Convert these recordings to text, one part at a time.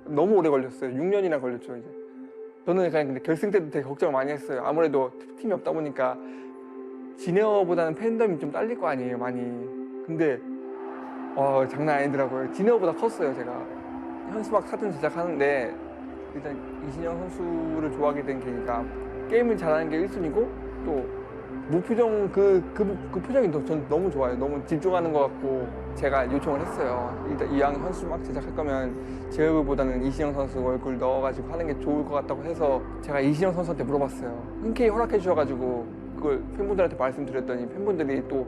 너무 오래 걸렸어요. 6년이나 걸렸죠 이제. 저는 그냥 근데 결승 때도 되게 걱정을 많이 했어요. 아무래도 팀이 없다 보니까 지네어보다는 팬덤이 좀 딸릴 거 아니에요, 많이. 근데 장난 아니더라고요. 지네어보다 컸어요, 제가. 현수막 사전 제작하는데 일단 이신영 선수를 좋아하게 된 계기가 게임을 잘하는 게 1순위고 또 무표정 그 표정이 전 너무 좋아요. 너무 집중하는 것 같고 제가 요청을 했어요. 일단 이왕 현수막 제작할 거면 제 얼굴보다는 이신영 선수 얼굴 넣어가지고 하는 게 좋을 것 같다고 해서 제가 이신영 선수한테 물어봤어요. 흔쾌히 허락해 주셔가지고 그걸 팬분들한테 말씀드렸더니 팬분들이 또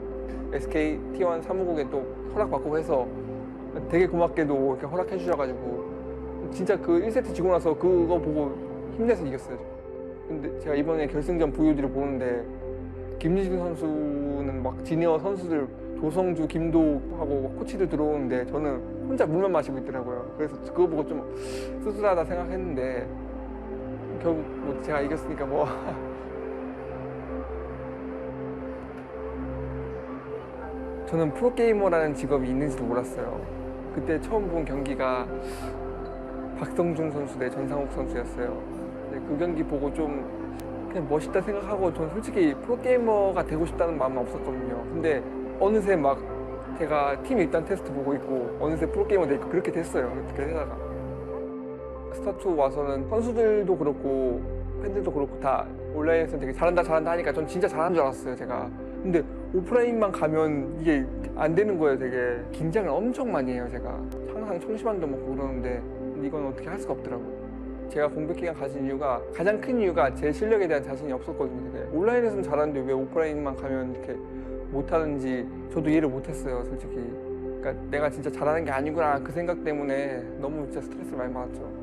SK T1 사무국에 또 허락받고 해서 되게 고맙게도 이렇게 허락해 주셔가지고 진짜 그 1세트 지고 나서 그거 보고 힘내서 이겼어요. 근데 제가 이번에 결승전 VOD를 보는데 김유진 선수는 막 지니어 선수들 조성주, 김도하고 코치들 들어오는데 저는 혼자 물만 마시고 있더라고요. 그래서 그거 보고 좀 씁쓸하다 생각했는데 결국 뭐 제가 이겼으니까 뭐 저는 프로게이머라는 직업이 있는지도 몰랐어요. 그때 처음 본 경기가 박성중 선수 대 전상욱 선수였어요. 그 경기 보고 좀 그냥 멋있다 생각하고 전 솔직히 프로게이머가 되고 싶다는 마음은 없었거든요. 근데 어느새 막 제가 팀 입단 테스트 보고 있고 어느새 프로게이머 되고 그렇게 됐어요. 그렇게 되다가 스타2 와서는 선수들도 그렇고 팬들도 그렇고 다 온라인에서 되게 잘한다 하니까 전 진짜 잘하는 줄 알았어요, 제가. 근데 오프라인만 가면 이게 안 되는 거예요. 되게 긴장을 엄청 많이 해요, 제가. 항상 청심환도 먹고 그러는데 이건 어떻게 할 수가 없더라고요. 제가 공백 기간 가진 이유가 가장 큰 이유가 제 실력에 대한 자신이 없었거든요. 되게. 온라인에서는 잘하는데 왜 오프라인만 가면 이렇게 못하는지 저도 이해를 못했어요, 솔직히. 그러니까 내가 진짜 잘하는 게 아니구나 그 생각 때문에 너무 진짜 스트레스를 많이 받았죠.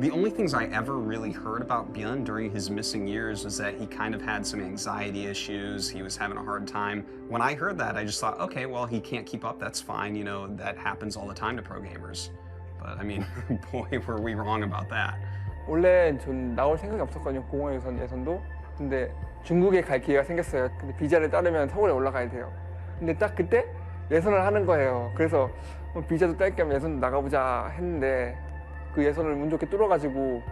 The only things I ever really heard about ByuN during his missing years was that he kind of had some anxiety issues, he was having a hard time. When I heard that, I just thought, okay, well, he can't keep up, that's fine, you know, that happens all the time to pro gamers. But I mean, boy, were we wrong about that. 원래 전 나올 생각이 없었거든요, 공허 예선도. 근데 중국에 갈 기회가 생겼어요. 근데 비자를 따르면 서울에 올라가야 돼요. 근데 딱 그때 예선을 하는 거예요. 그래서 비자도 딸 겸 예선 나가보자 했는데 그 예선을 운 좋게 뚫어가지고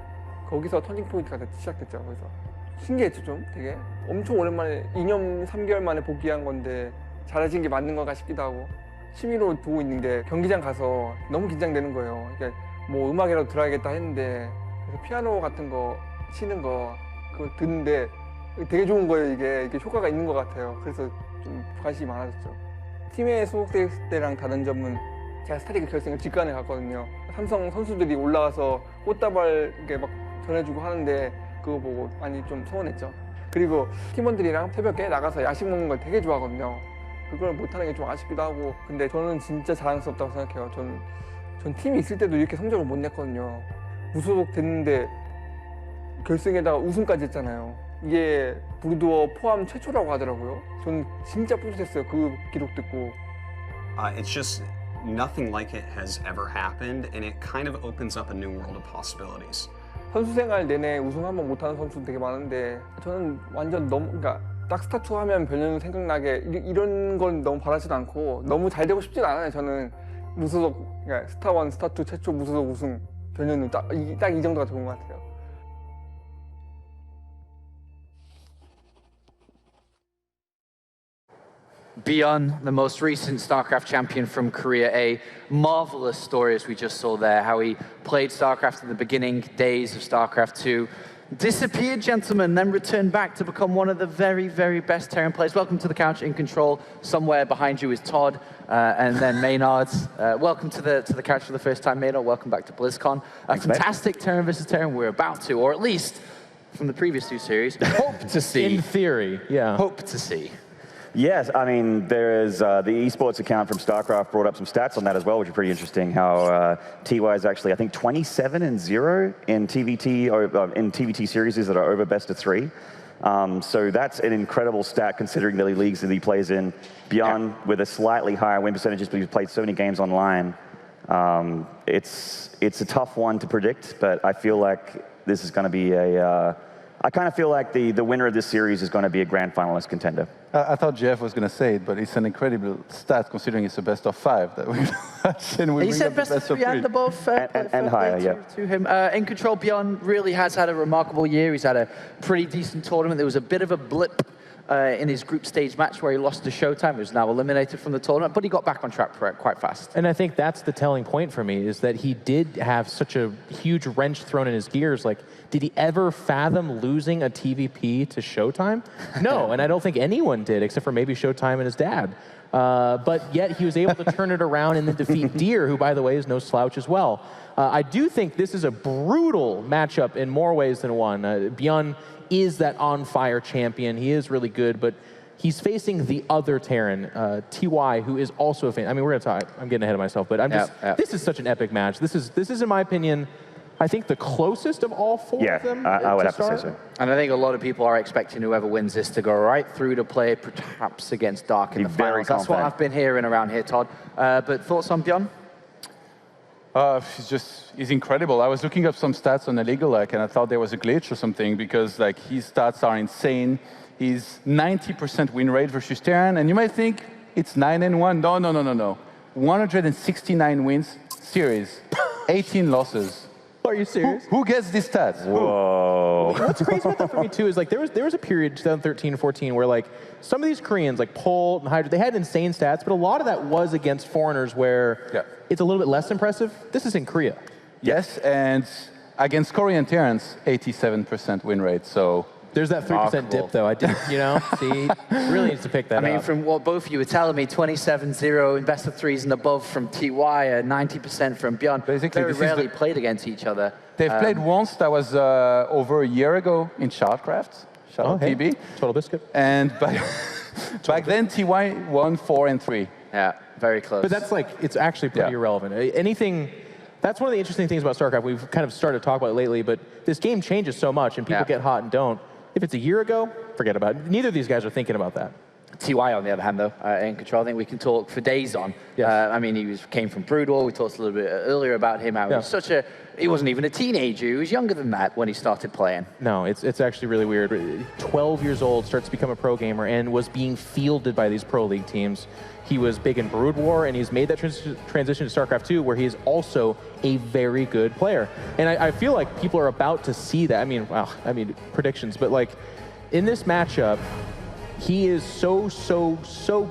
거기서 터닝 포인트가 시작됐죠. 거기서 신기했죠, 좀 되게. 엄청 오랜만에 2년 3개월 만에 복귀한 건데 잘해진 게 맞는 건가 싶기도 하고 취미로 보고 있는 게 경기장 가서 너무 긴장되는 거예요. 그러니까 뭐 음악이라도 들어야겠다 했는데 그래서 피아노 같은 거 치는 거 그거 듣는데 되게 좋은 거예요. 이게 효과가 있는 것 같아요. 그래서 좀 관심이 많아졌죠. 팀에 소속될 때랑 다른 점은 제가 스타리그 결승을 직관에 갔거든요. 삼성 선수들이 올라와서 꽃다발 이렇게 막 전해주고 하는데 그거 보고 많이 좀 서운했죠. 그리고 팀원들이랑 새벽에 나가서 야식 먹는 걸 되게 좋아하거든요. 그걸 못하는 게 좀 아쉽기도 하고. 근데 저는 진짜 자랑스럽다고 생각해요. 전 팀이 있을 때도 이렇게 성적을 못 냈거든요. 무소속 됐는데 결승에다가 우승까지 했잖아요. 이게 브루드워 포함 최초라고 하더라고요. 전 진짜 뿌듯했어요, 그 기록 듣고. It's just nothing like it has ever happened, and it kind of opens up a new world of possibilities. 선수 생활 내내 우승 한번 못하는 선수도 되게 많은데 저는 완전 그러니까 딱 스타2 하면 별명 생각나게 이런 건 너무 바라지도 않고 너무 잘 되고 싶진 않아요. 저는 무소속, 그러니까 스타1, 스타2 최초 무소속 우승 별명은 딱 이 정도가 좋은 것 같아요. ByuN, the most recent StarCraft champion from Korea, a marvelous story as we just saw there, how he played StarCraft in the beginning days of StarCraft 2, disappeared, gentlemen, then returned back to become one of the very, very best Terran players. Welcome to the couch in control. Somewhere behind you is Todd, and then Maynard. Welcome to the couch for the first time, Maynard. Welcome back to BlizzCon. A fantastic Terran versus Terran we're about to, or at least from the previous two series, hope to see. In theory, yeah. Hope to see. Yes, I mean, there is the esports account from StarCraft brought up some stats on that as well, which are pretty interesting. How TY is actually, I think, 27-0 in TVT series that are over best of 3. So that's an incredible stat considering the leagues that he plays in. ByuN with a slightly higher win percentages, but he's played so many games online. It's a tough one to predict, but I feel like this is going to be a I kind of feel like the winner of this series is going to be a grand finalist contender. I thought Jeff was going to say it, but it's an incredible stat considering it's a best of 5 that we've watched. And He said best of 3 and above. And higher, yeah. To him. In control, ByuN really has had a remarkable year. He's had a pretty decent tournament. There was a bit of a blip in his group stage match where he lost to Showtime. He was now eliminated from the tournament, but he got back on track quite fast. And I think that's the telling point for me, is that he did have such a huge wrench thrown in his gears. Like, did he ever fathom losing a TVP to Showtime? No, and I don't think anyone did, except for maybe Showtime and his dad. But yet he was able to turn it around and then defeat Deer, who, by the way, is no slouch as well. I do think this is a brutal matchup in more ways than one. ByuN is that on-fire champion. He is really good, but he's facing the other Terran, TY, who is also a fan. I mean, we're going to talk. I'm getting ahead of myself, but I'm just. This is such an epic match. This is, in my opinion, I think the closest of all 4 of them. I would have to say so. And I think a lot of people are expecting whoever wins this to go right through to play perhaps against Dark in the finals. That's what I've been hearing around here, Todd. But thoughts on ByuN? He's incredible. I was looking up some stats on Illegal, and I thought there was a glitch or something, because his stats are insane. He's 90% win rate versus Terran, and you might think it's 9-1. No. 169 wins series, 18 losses. Are you serious? Who gets these stats? Whoa. What's crazy about that for me too is like there was a period 2013 14 where like some of these Koreans like Pol and Hydra, they had insane stats, but a lot of that was against foreigners where it's a little bit less impressive. This is in Korea. Yes, and against Korean Terrans, 87% win rate. So there's that 3% dip though. I did, see, really needs to pick that up. I mean, from what both of you were telling me, 27-0 in best of 3s and above from TY, 90% from ByuN. Basically, very rarely played against each other. They've played once. That was over a year ago in Shoutcraft. Shout out TB. Total Biscuit. And back then, TY won 4 and 3. Yeah, very close. But that's like, it's actually pretty irrelevant. Anything. That's one of the interesting things about StarCraft. We've kind of started to talk about it lately, but this game changes so much, and people get hot and don't. If it's a year ago, forget about it. Neither of these guys are thinking about that. TY, on the other hand, though, in control, I think we can talk for days on. Yes. I mean, came from Brood War. We talked a little bit earlier about him. How he wasn't even a teenager. He was younger than that when he started playing. No, it's actually really weird. 12 years old, starts to become a pro gamer, and was being fielded by these pro league teams. He was big in Brood War, and he's made that transition to StarCraft 2, where he is also a very good player. And I feel like people are about to see that. I mean, predictions, but like in this matchup, he is so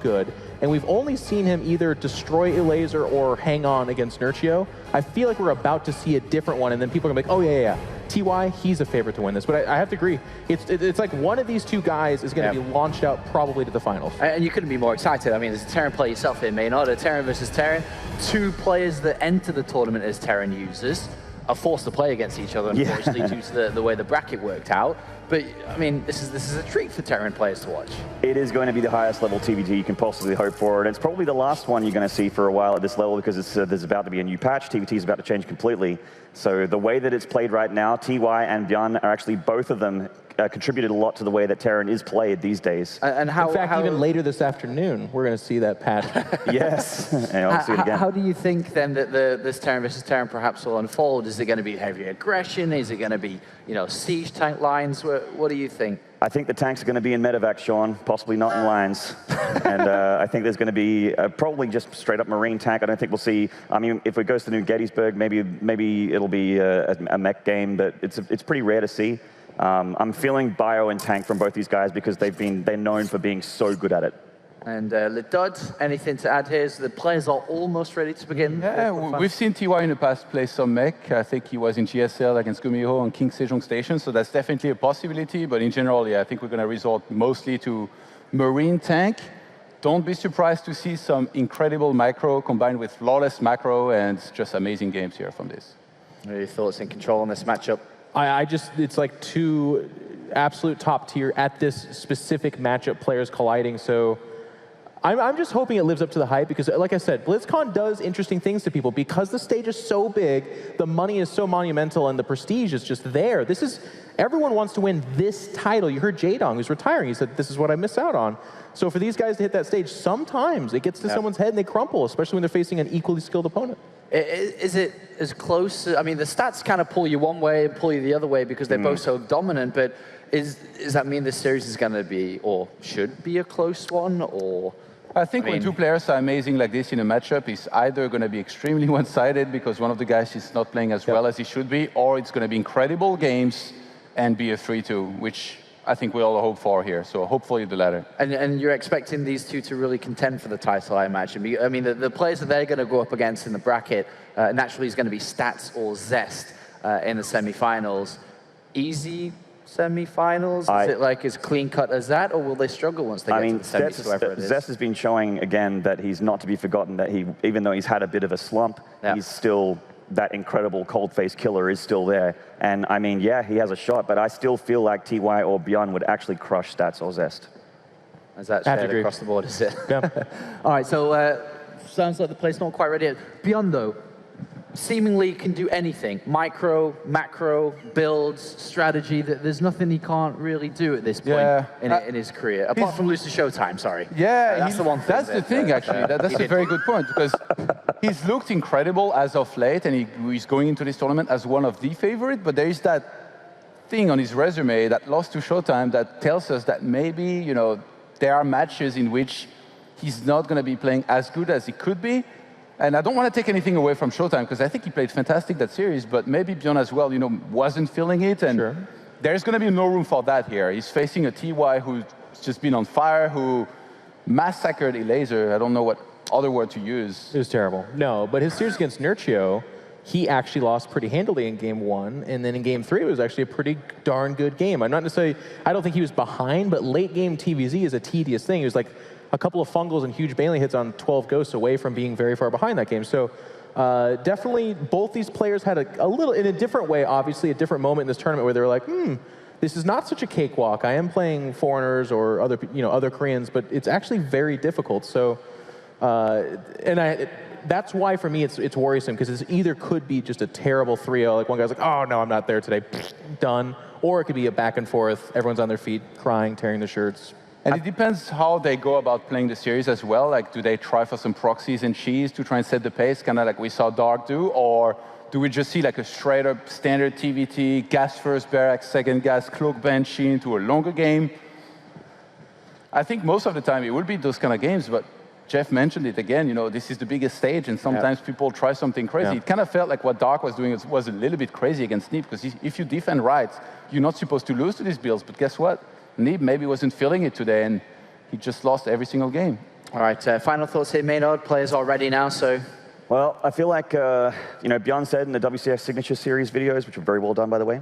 good. And we've only seen him either destroy a laser or hang on against Nurchio. I feel like we're about to see a different one, and then people are gonna be like, oh yeah. TY, he's a favorite to win this. But I have to agree, it's like one of these two guys is gonna be launched out probably to the finals. And you couldn't be more excited. I mean, as a Terran player yourself here, Maynard, a Terran versus Terran, 2 players that enter the tournament as Terran users are forced to play against each other, unfortunately, due to the way the bracket worked out. But I mean, this is a treat for Terran players to watch. It is going to be the highest level TVT you can possibly hope for, and it's probably the last one you're going to see for a while at this level, because there's about to be a new patch. TVT is about to change completely. So the way that it's played right now, TY and ByuN are actually, both of them contributed a lot to the way that Terran is played these days. And how, in fact, even later this afternoon, we're going to see that patch. Yes, and I'll see it again. How do you think then that this Terran versus Terran perhaps will unfold? Is it going to be heavy aggression? Is it going to be, siege tank lines? What do you think? I think the tanks are going to be in medevac, Sean, possibly not in lines. And I think there's going to be probably just straight up marine tank. I don't think we'll see, I mean, if it goes to New Gettysburg, maybe it'll be a mech game, but it's pretty rare to see. I'm feeling bio and tank from both these guys because they're known for being so good at it. And Ledud, anything to add here? So the players are almost ready to begin. Yeah, we've seen TY in the past play some mech. I think he was in GSL against Gumiho on King Sejong Station, so that's definitely a possibility. But in general, I think we're going to resort mostly to marine tank. Don't be surprised to see some incredible micro combined with flawless macro, and just amazing games here from this. What are your thoughts and control on this matchup? It's like 2 absolute top tier at this specific matchup players colliding. So I'm just hoping it lives up to the hype, because like I said, BlizzCon does interesting things to people because the stage is so big, the money is so monumental, and the prestige is just there. Everyone wants to win this title. You heard Jaedong, who's retiring. He said, this is what I miss out on. So for these guys to hit that stage, sometimes it gets to someone's head and they crumple, especially when they're facing an equally skilled opponent. Is it as close? I mean, the stats kind of pull you one way and pull you the other way because they're both so dominant. But does that mean this series is going to be, or should be, a close one? Or I think when two players are amazing like this in a matchup, it's either going to be extremely one-sided because one of the guys is not playing as well as he should be, or it's going to be incredible games and be a 3-2, which I think we all hope for here. So hopefully the latter. And you're expecting these two to really contend for the title, I imagine. I mean, the players that they're going to go up against in the bracket naturally is going to be Stats or Zest in the semifinals. Easy semifinals? Is it like as clean cut as that, or will they struggle once they get to the semis, whoever it is? Zest has been showing again that he's not to be forgotten, that he, even though he's had a bit of a slump, he's still, that incredible cold-faced killer is still there. And I mean, yeah, he has a shot, but I still feel like TY or ByuN would actually crush Stats or Zest. Is that shared across the board, is it? Yeah. All right, so sounds like the play's not quite ready yet. ByuN, though, seemingly can do anything. Micro, macro, builds, strategy. There's nothing he can't really do at this point in his career, apart from lose to Showtime, sorry. Yeah, that's the one thing. That's the thing, actually. That's a very good point, because he's looked incredible as of late, and he's going into this tournament as one of the favorite, but there is that thing on his resume, that loss to Showtime, that tells us that maybe, you know, there are matches in which he's not going to be playing as good as he could be. And I don't want to take anything away from Showtime, because I think he played fantastic that series, but maybe ByuN as well, you know, wasn't feeling it. And there's going to be no room for that here. He's facing a TY who's just been on fire, who massacred Elaser. I don't know what other word to use. It was terrible. No, but his series against Nurchio, he actually lost pretty handily in game 1, and then in game 3 it was actually a pretty darn good game. I'm not necessarily, I don't think he was behind, but late game TVZ is a tedious thing. He was like a couple of fungals and huge Bailey hits on 12 ghosts away from being very far behind that game. So definitely both these players had a little, in a different way, obviously a different moment in this tournament where they were like, this is not such a cakewalk. I am playing foreigners or other, other Koreans, but it's actually very difficult. So, that's why for me it's worrisome, because it either could be just a terrible 3-0, like one guy's like, oh no, I'm not there today, done. Or it could be a back and forth, everyone's on their feet, crying, tearing their shirts. And it depends how they go about playing the series as well. Like, do they try for some proxies and cheese to try and set the pace, kind of like we saw Dark do? Or do we just see like a straight up standard TVT, gas first, barracks, second gas, cloak banshee into a longer game? I think most of the time it will be those kind of games, but Jeff mentioned it again, this is the biggest stage, and sometimes people try something crazy. It kind of felt like what Dark was doing was a little bit crazy against Neeb, because if you defend right, you're not supposed to lose to these builds, but guess what? Neeb maybe wasn't feeling it today, and he just lost every single game. All right, final thoughts here, Maynard. Players are ready now, so... Well, I feel like, ByuN said in the WCF Signature Series videos, which were very well done, by the way,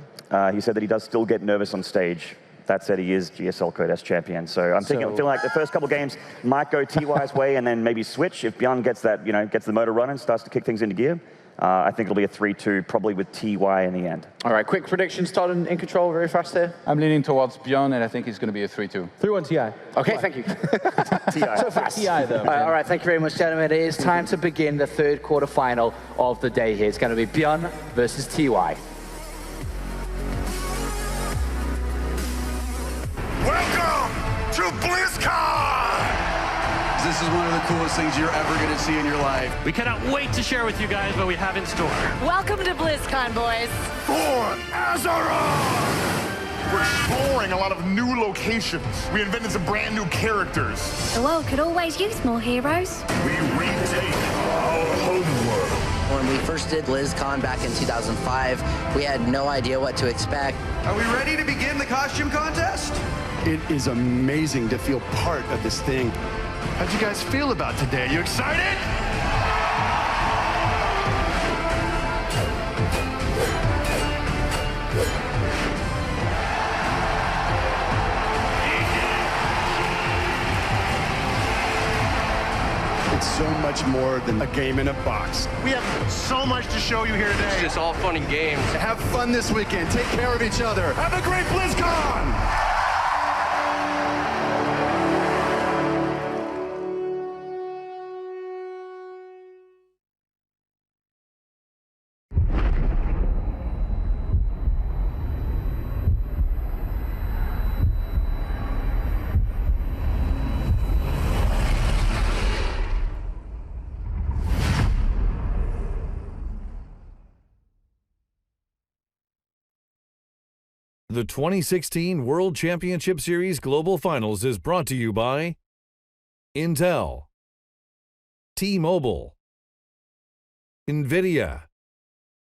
he said that he does still get nervous on stage. That said, he is GSL Code S champion. So I'm feeling like the first couple games might go TY's way and then maybe switch. If ByuN gets that, gets the motor running, starts to kick things into gear, I think it'll be a 3-2, probably with TY in the end. All right, quick predictions, Todd, in control, very fast here. I'm leaning towards ByuN, and I think it's going to be a 3-2. 3-1 TI. Okay, thank you. TI. So fast. TI, though. All right, thank you very much, gentlemen. It is time to begin the third quarterfinal of the day here. It's going to be ByuN versus TY. Welcome to BlizzCon! This is one of the coolest things you're ever going to see in your life. We cannot wait to share with you guys what we have in store. Welcome to BlizzCon, boys. For Azeroth! We're exploring a lot of new locations. We invented some brand new characters. The world could always use more heroes. We retake our homeworld. When we first did BlizzCon back in 2005, we had no idea what to expect. Are we ready to begin the costume contest? It is amazing to feel part of this thing. How'd you guys feel about today? You excited? It's so much more than a game in a box. We have so much to show you here today. It's just all fun and games. Have fun this weekend. Take care of each other. Have a great BlizzCon! The 2016 World Championship Series Global Finals is brought to you by Intel, T-Mobile, NVIDIA,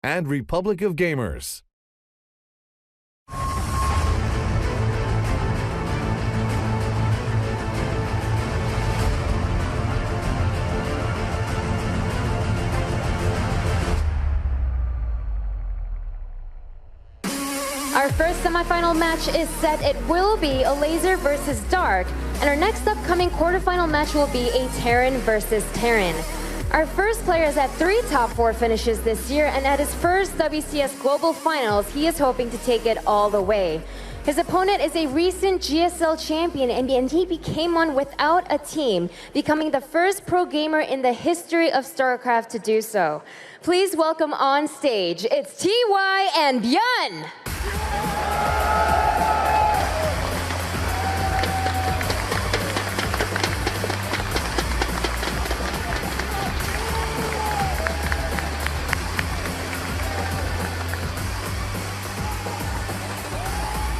and Republic of Gamers. Our first semifinal match is set. It will be a laser versus dark, and our next upcoming quarterfinal match will be a Terran versus Terran. Our first player has had 3 top 4 finishes this year, and at his first WCS Global Finals, he is hoping to take it all the way. His opponent is a recent GSL champion, and he became one without a team, becoming the first pro gamer in the history of StarCraft to do so. Please welcome on stage, it's TY and ByuN.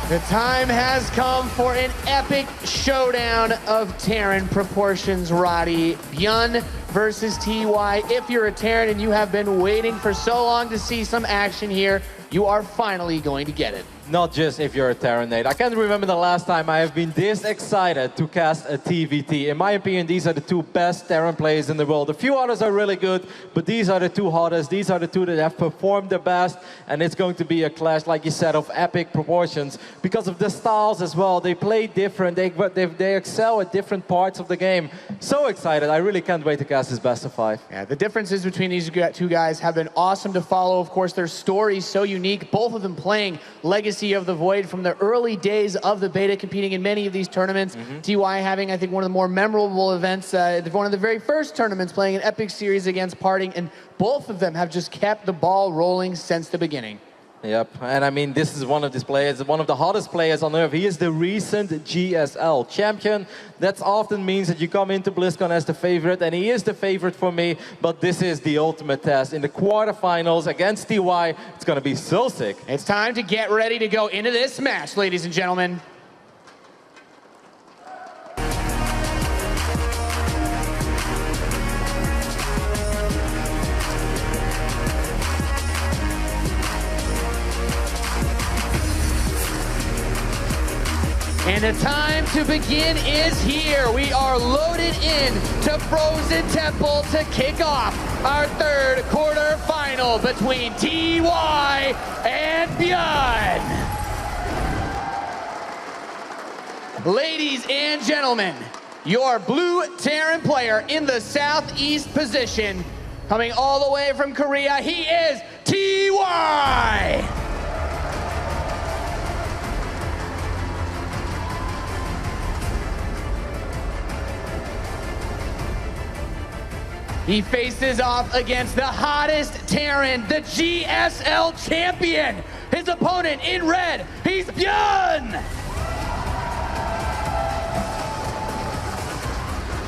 The time has come for an epic showdown of Terran proportions, Roddy. ByuN versus TY. If you're a Terran and you have been waiting for so long to see some action here, you are finally going to get it. Not just if you're a Terran, Nate. I can't remember the last time I have been this excited to cast a TVT. In my opinion, these are the 2 best Terran players in the world. A few others are really good, but these are the 2 hottest. These are the 2 that have performed the best, and it's going to be a clash, like you said, of epic proportions. Because of the styles as well, they play different. They excel at different parts of the game. So excited. I really can't wait to cast this best of 5. Yeah, the differences between these 2 guys have been awesome to follow. Of course, their stories so unique. Both of them playing Legacy of the Void from the early days of the beta, competing in many of these tournaments. TY having, I think, one of the more memorable events, one of the very first tournaments, playing an epic series against Parting, and both of them have just kept the ball rolling since the beginning. Yep, and I mean, this is one of these players, one of the hottest players on Earth. He is the recent GSL champion. That often means that you come into BlizzCon as the favorite, and he is the favorite for me, but this is the ultimate test. In the quarterfinals against TY, it's going to be so sick. It's time to get ready to go into this match, ladies and gentlemen. And the time to begin is here. We are loaded in to Frozen Temple to kick off our 3rd quarterfinal between TY and ByuN. Ladies and gentlemen, your blue Terran player in the southeast position, coming all the way from Korea, he is TY. He faces off against the hottest Terran, the GSL champion. His opponent in red, he's ByuN.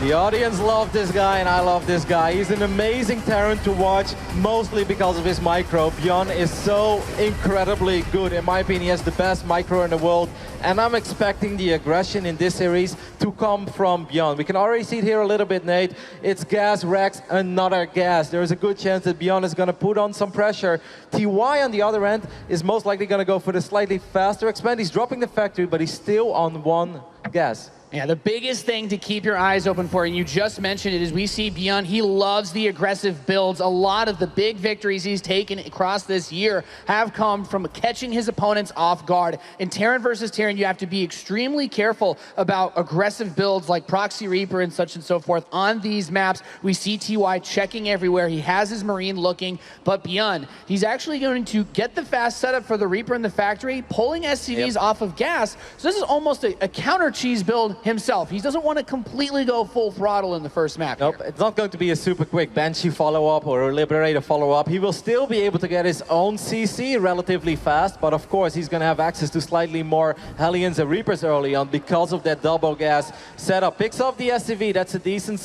The audience loved this guy, and I love this guy. He's an amazing Terran to watch, mostly because of his micro. ByuN is so incredibly good. In my opinion, he has the best micro in the world, and I'm expecting the aggression in this series to come from ByuN. We can already see it here a little bit, Nate. It's gas, Rex, another gas. There is a good chance that ByuN is going to put on some pressure. TY, on the other end, is most likely going to go for the slightly faster expand. He's dropping the factory, but he's still on 1 gas. Yeah, the biggest thing to keep your eyes open for, and you just mentioned it, is we see ByuN, he loves the aggressive builds. A lot of the big victories he's taken across this year have come from catching his opponents off guard. In Terran versus Terran, you have to be extremely careful about aggressive builds like Proxy Reaper and such and so forth. On these maps, we see TY checking everywhere. He has his Marine looking, but ByuN, he's actually going to get the fast setup for the Reaper in the factory, pulling SCVs off of gas. So this is almost a counter cheese build himself. He doesn't want to completely go full throttle in the first map. Nope, it's not going to be a super quick Banshee follow-up or a Liberator follow-up. He will still be able to get his own CC relatively fast, but of course he's going to have access to slightly more Hellions and Reapers early on because of that double gas setup. Picks off the SCV, that's a decent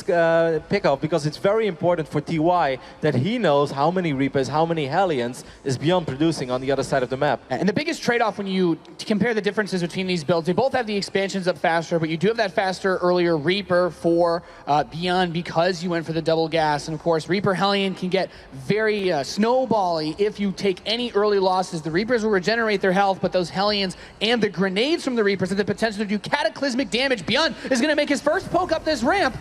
pickup because it's very important for TY that he knows how many Reapers, how many Hellions is ByuN producing on the other side of the map. And the biggest trade-off when you compare the differences between these builds, they both have the expansions up faster, but you do have that faster earlier Reaper for ByuN because you went for the double gas. And of course, Reaper Hellion can get very snowbally if you take any early losses. The Reapers will regenerate their health, but those Hellions and the grenades from the Reapers have the potential to do cataclysmic damage. ByuN is going to make his first poke up this ramp.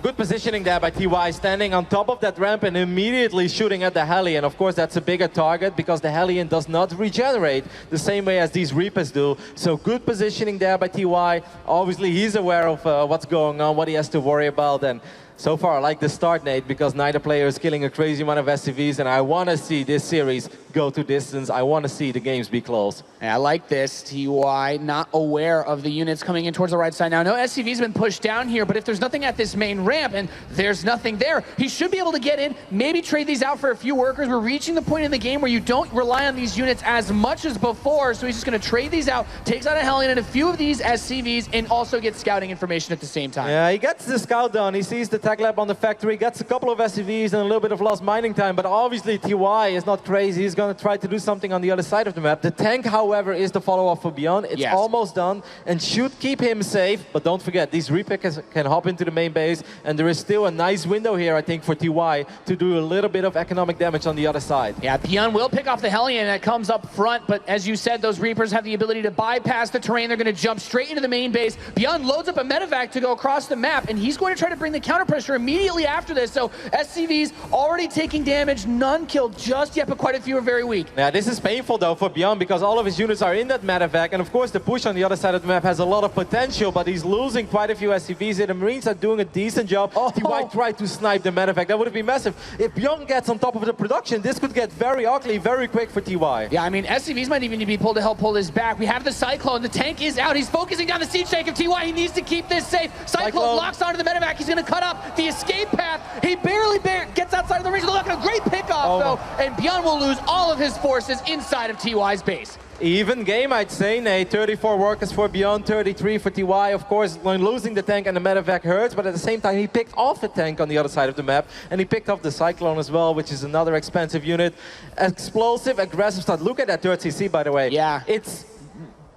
Good positioning there by TY, standing on top of that ramp and immediately shooting at the Hellion. Of course, that's a bigger target because the Hellion does not regenerate the same way as these Reapers do. So good positioning there by TY. Obviously, he's aware of what's going on, what he has to worry about. And so far, I like the start, Nate, because neither player is killing a crazy amount of SCVs, and I want to see this series go to distance. I want to see the games be close. Yeah, I like this. TY not aware of the units coming in towards the right side now. No SCV's been pushed down here, but if there's nothing at this main ramp and there's nothing there, he should be able to get in, maybe trade these out for a few workers. We're reaching the point in the game where you don't rely on these units as much as before, so he's just going to trade these out, takes out a Hellion and a few of these SCVs, and also gets scouting information at the same time. Yeah, he gets the scout done. He sees the tech lab on the factory, gets a couple of SCVs and a little bit of lost mining time, but obviously TY is not crazy. He's going to try to do something on the other side of the map. The tank, however, is the follow-up for ByuN. It's almost done and should keep him safe, but don't forget, these Reapers can hop into the main base, and there is still a nice window here, I think, for TY to do a little bit of economic damage on the other side. Yeah, ByuN will pick off the Hellion that comes up front, but as you said, those Reapers have the ability to bypass the terrain. They're going to jump straight into the main base. ByuN loads up a medevac to go across the map, and he's going to try to bring the counter pressure immediately after this. So SCV's already taking damage, none killed just yet, but quite a few are very weak. Yeah, this is painful though for ByuN because all of his units are in that medevac, and of course the push on the other side of the map has a lot of potential, but he's losing quite a few SCVs here. The Marines are doing a decent job. TY tried to snipe the medevac. That would have been massive. If ByuN gets on top of the production, this could get very ugly very quick for TY. Yeah, I mean, SCVs might even need to be pulled to help pull this back. We have the Cyclone. The tank is out. He's focusing down the siege tank of TY. He needs to keep this safe. Cyclone locks onto the medevac. He's going to cut up the escape path. He barely gets outside of the range. Look at a great pickoff, though, and ByuN will lose all of his forces inside of TY's base. Even game, I'd say, Nate. 34 workers for ByuN, 33 for TY. Of course, when losing the tank and the medevac hurts, but at the same time, he picked off the tank on the other side of the map, and he picked off the Cyclone as well, which is another expensive unit. Explosive, aggressive start. Look at that third CC, by the way. Yeah. It's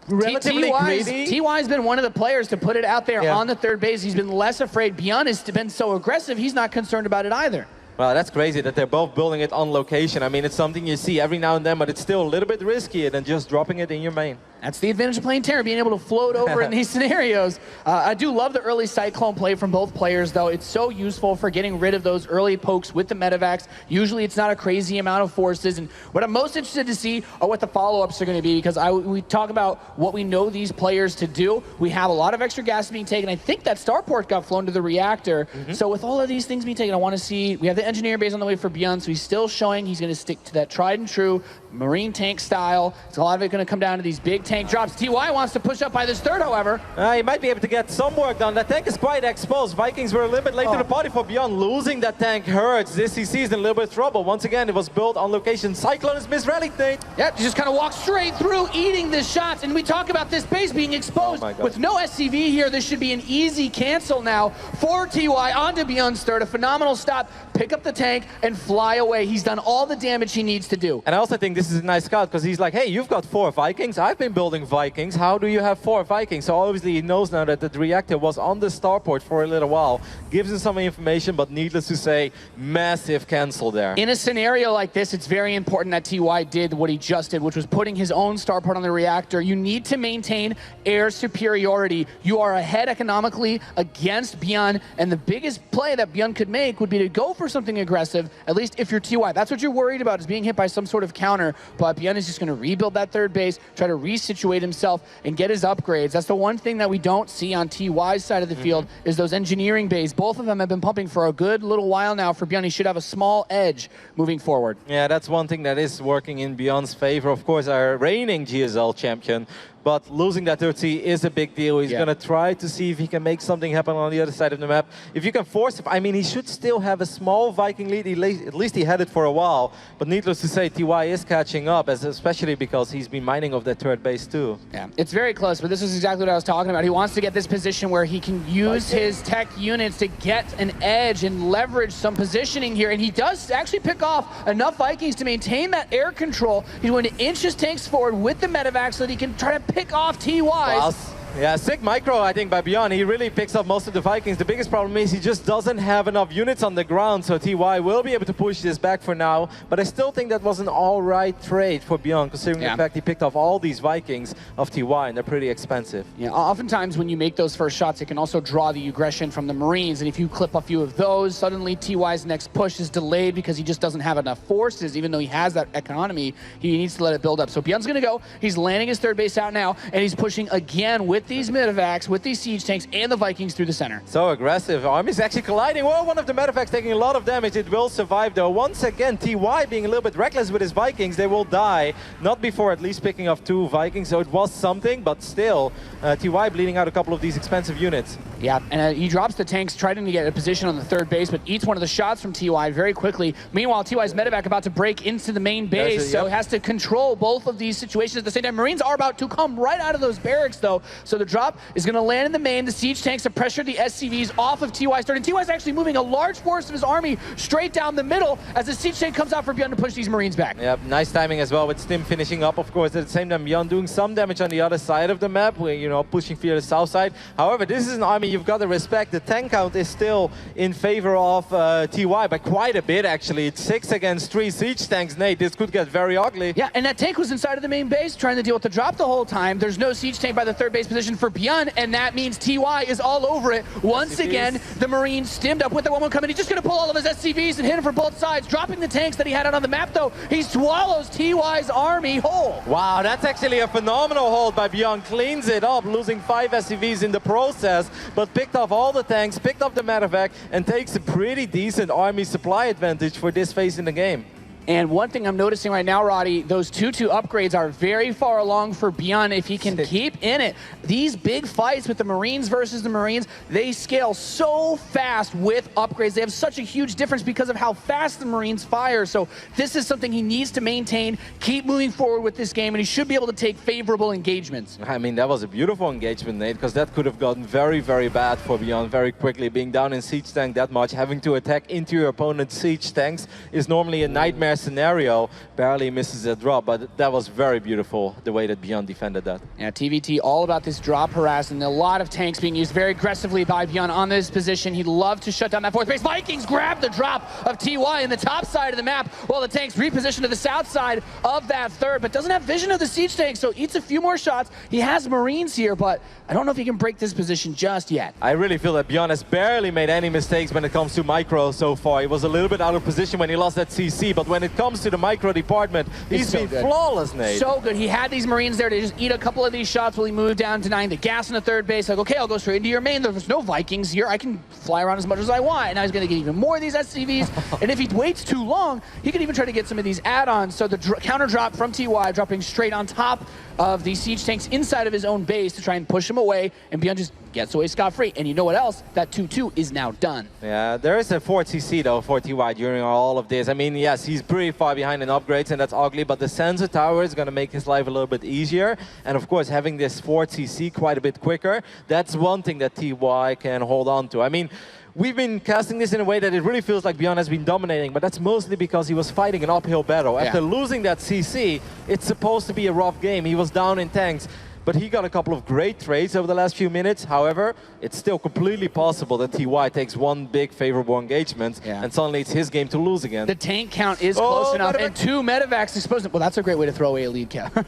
relatively greedy. TY's been one of the players to put it out there on the third base. He's been less afraid. ByuN has been so aggressive, he's not concerned about it either. Well, that's crazy that they're both building it on location. I mean, it's something you see every now and then, but it's still a little bit riskier than just dropping it in your main. That's the advantage of playing Terran, being able to float over in these scenarios. I do love the early Cyclone play from both players, though. It's so useful for getting rid of those early pokes with the medevacs. Usually it's not a crazy amount of forces, and what I'm most interested to see are what the follow-ups are going to be, because we talk about what we know these players to do. We have a lot of extra gas being taken. I think that starport got flown to the reactor. So with all of these things being taken, I want to see, we have the engineer base on the way for ByuN, so he's still showing he's going to stick to that tried and true Marine tank style. So a lot of it going to come down to these big tank drops. TY wants to push up by this third, however. He might be able to get some work done. That tank is quite exposed. Vikings were a little bit late to the party for ByuN. Losing that tank hurts. This CC is in a little bit of trouble. Once again, it was built on location. Cyclone is misrallied, Nate. Yep, just kind of walks straight through, eating the shots. And we talk about this base being exposed. With no SCV here, this should be an easy cancel now for TY onto ByuN's third. A phenomenal stop. Pick up the tank and fly away. He's done all the damage he needs to do. And I also think this is a nice scout because he's like, hey, you've got 4 Vikings. I've been building Vikings. How do you have 4 Vikings? So obviously he knows now that the reactor was on the starport for a little while. Gives him some information, but needless to say, massive cancel there. In a scenario like this, it's very important that TY did what he just did, which was putting his own starport on the reactor. You need to maintain air superiority. You are ahead economically against ByuN, and the biggest play that ByuN could make would be to go for something aggressive, at least if you're TY. That's what you're worried about, is being hit by some sort of counter, but ByuN is just going to rebuild that third base, try to resituate himself, and get his upgrades. That's the one thing that we don't see on TY's side of the field, is those engineering bays. Both of them have been pumping for a good little while now for ByuN. He should have a small edge moving forward. Yeah, that's one thing that is working in ByuN's favor. Of course, our reigning GSL champion but losing that 3rd is a big deal. He's going to try to see if he can make something happen on the other side of the map. If you can force it, I mean, he should still have a small Viking lead. At least he had it for a while, but needless to say, TY is catching up, especially because he's been mining of that 3rd base too. Yeah, it's very close, but this is exactly what I was talking about. He wants to get this position where he can use his tech units to get an edge and leverage some positioning here, and he does actually pick off enough Vikings to maintain that air control. He's going to inch his tanks forward with the medevac so that he can try to pick off TY's. Wow. Yeah, sick micro, I think, by ByuN. He really picks up most of the Vikings. The biggest problem is he just doesn't have enough units on the ground, so TY will be able to push this back for now. But I still think that was an all-right trade for ByuN, considering the fact he picked off all these Vikings of TY, and they're pretty expensive. Yeah, oftentimes when you make those first shots, it can also draw the aggression from the Marines, and if you clip a few of those, suddenly TY's next push is delayed because he just doesn't have enough forces. Even though he has that economy, he needs to let it build up. So ByuN's going to go. He's landing his 3rd base out now, and he's pushing again with these medevacs, with these siege tanks, and the Vikings through the center. So aggressive. Armies actually colliding. Well, one of the medevacs taking a lot of damage. It will survive, though. Once again, TY being a little bit reckless with his Vikings. They will die. Not before at least picking off 2 Vikings, so it was something, but still, TY bleeding out a couple of these expensive units. Yeah, and he drops the tanks, trying to get a position on the 3rd base, but eats one of the shots from TY very quickly. Meanwhile, TY's medevac about to break into the main base, so he has to control both of these situations at the same time. Marines are about to come right out of those barracks, though, so the drop is going to land in the main. The siege tanks have pressured the SCVs off of TY's turret, and TY's actually moving a large force of his army straight down the middle as the siege tank comes out for ByuN to push these Marines back. Yep, nice timing as well with Stim finishing up, of course, at the same time ByuN doing some damage on the other side of the map, where, you know, pushing via the south side. However, this is an army you've got to respect. The tank count is still in favor of TY by quite a bit, actually. It's 6 against 3 siege tanks. Nate, this could get very ugly. Yeah, and that tank was inside of the main base trying to deal with the drop the whole time. There's no siege tank by the 3rd base position for ByuN, and that means TY is all over it. Once again, the Marines stimmed up with the 1-1 coming. He's just going to pull all of his SCVs and hit him from both sides, dropping the tanks that he had out on the map, though. He swallows TY's army whole. Wow, that's actually a phenomenal hold by ByuN. Cleans it up, losing 5 SCVs in the process, but picked off all the tanks, picked up the medevac, and takes a pretty decent army supply advantage for this phase in the game. And one thing I'm noticing right now, Roddy, those 2-2 upgrades are very far along for ByuN if he can keep in it. These big fights with the Marines versus the Marines, they scale so fast with upgrades. They have such a huge difference because of how fast the Marines fire. So this is something he needs to maintain, keep moving forward with this game, and he should be able to take favorable engagements. I mean, that was a beautiful engagement, Nate, because that could have gotten very, very bad for ByuN very quickly. Being down in siege tank that much, having to attack into your opponent's siege tanks is normally a nightmare scenario. Barely misses a drop, but that was very beautiful, the way that ByuN defended that. Yeah, TVT all about this drop harass, and a lot of tanks being used very aggressively by ByuN on this position. He'd love to shut down that 4th base. Vikings grab the drop of TY in the top side of the map, while the tanks reposition to the south side of that 3rd, but doesn't have vision of the siege tank, so eats a few more shots. He has Marines here, but I don't know if he can break this position just yet. I really feel that ByuN has barely made any mistakes when it comes to micro so far. He was a little bit out of position when he lost that CC, but when it comes to the micro department, he's been flawless, Nate. So good. He had these Marines there to just eat a couple of these shots while he moved down, denying the gas in the 3rd base. Like, okay, I'll go straight into your main. There's no Vikings here. I can fly around as much as I want. And now he's going to get even more of these SCVs. And if he waits too long, he could even try to get some of these add-ons. So the counter drop from TY dropping straight on top of the siege tanks inside of his own base to try and push him away, and ByuN just gets away scot-free. And you know what else? That 2-2 is now done. Yeah, there is a 4th CC though for TY during all of this. I mean, yes, he's pretty far behind in upgrades, and that's ugly, but the sensor tower is going to make his life a little bit easier. And of course, having this 4th CC quite a bit quicker, that's one thing that TY can hold on to. I mean, we've been casting this in a way that it really feels like ByuN has been dominating, but that's mostly because he was fighting an uphill battle. After losing that CC, it's supposed to be a rough game. He was down in tanks, but he got a couple of great trades over the last few minutes. However, it's still completely possible that TY takes one big favorable engagement, and suddenly it's his game to lose again. The tank count is close enough, and 2 medevacs exposed. Well, that's a great way to throw away a lead cap.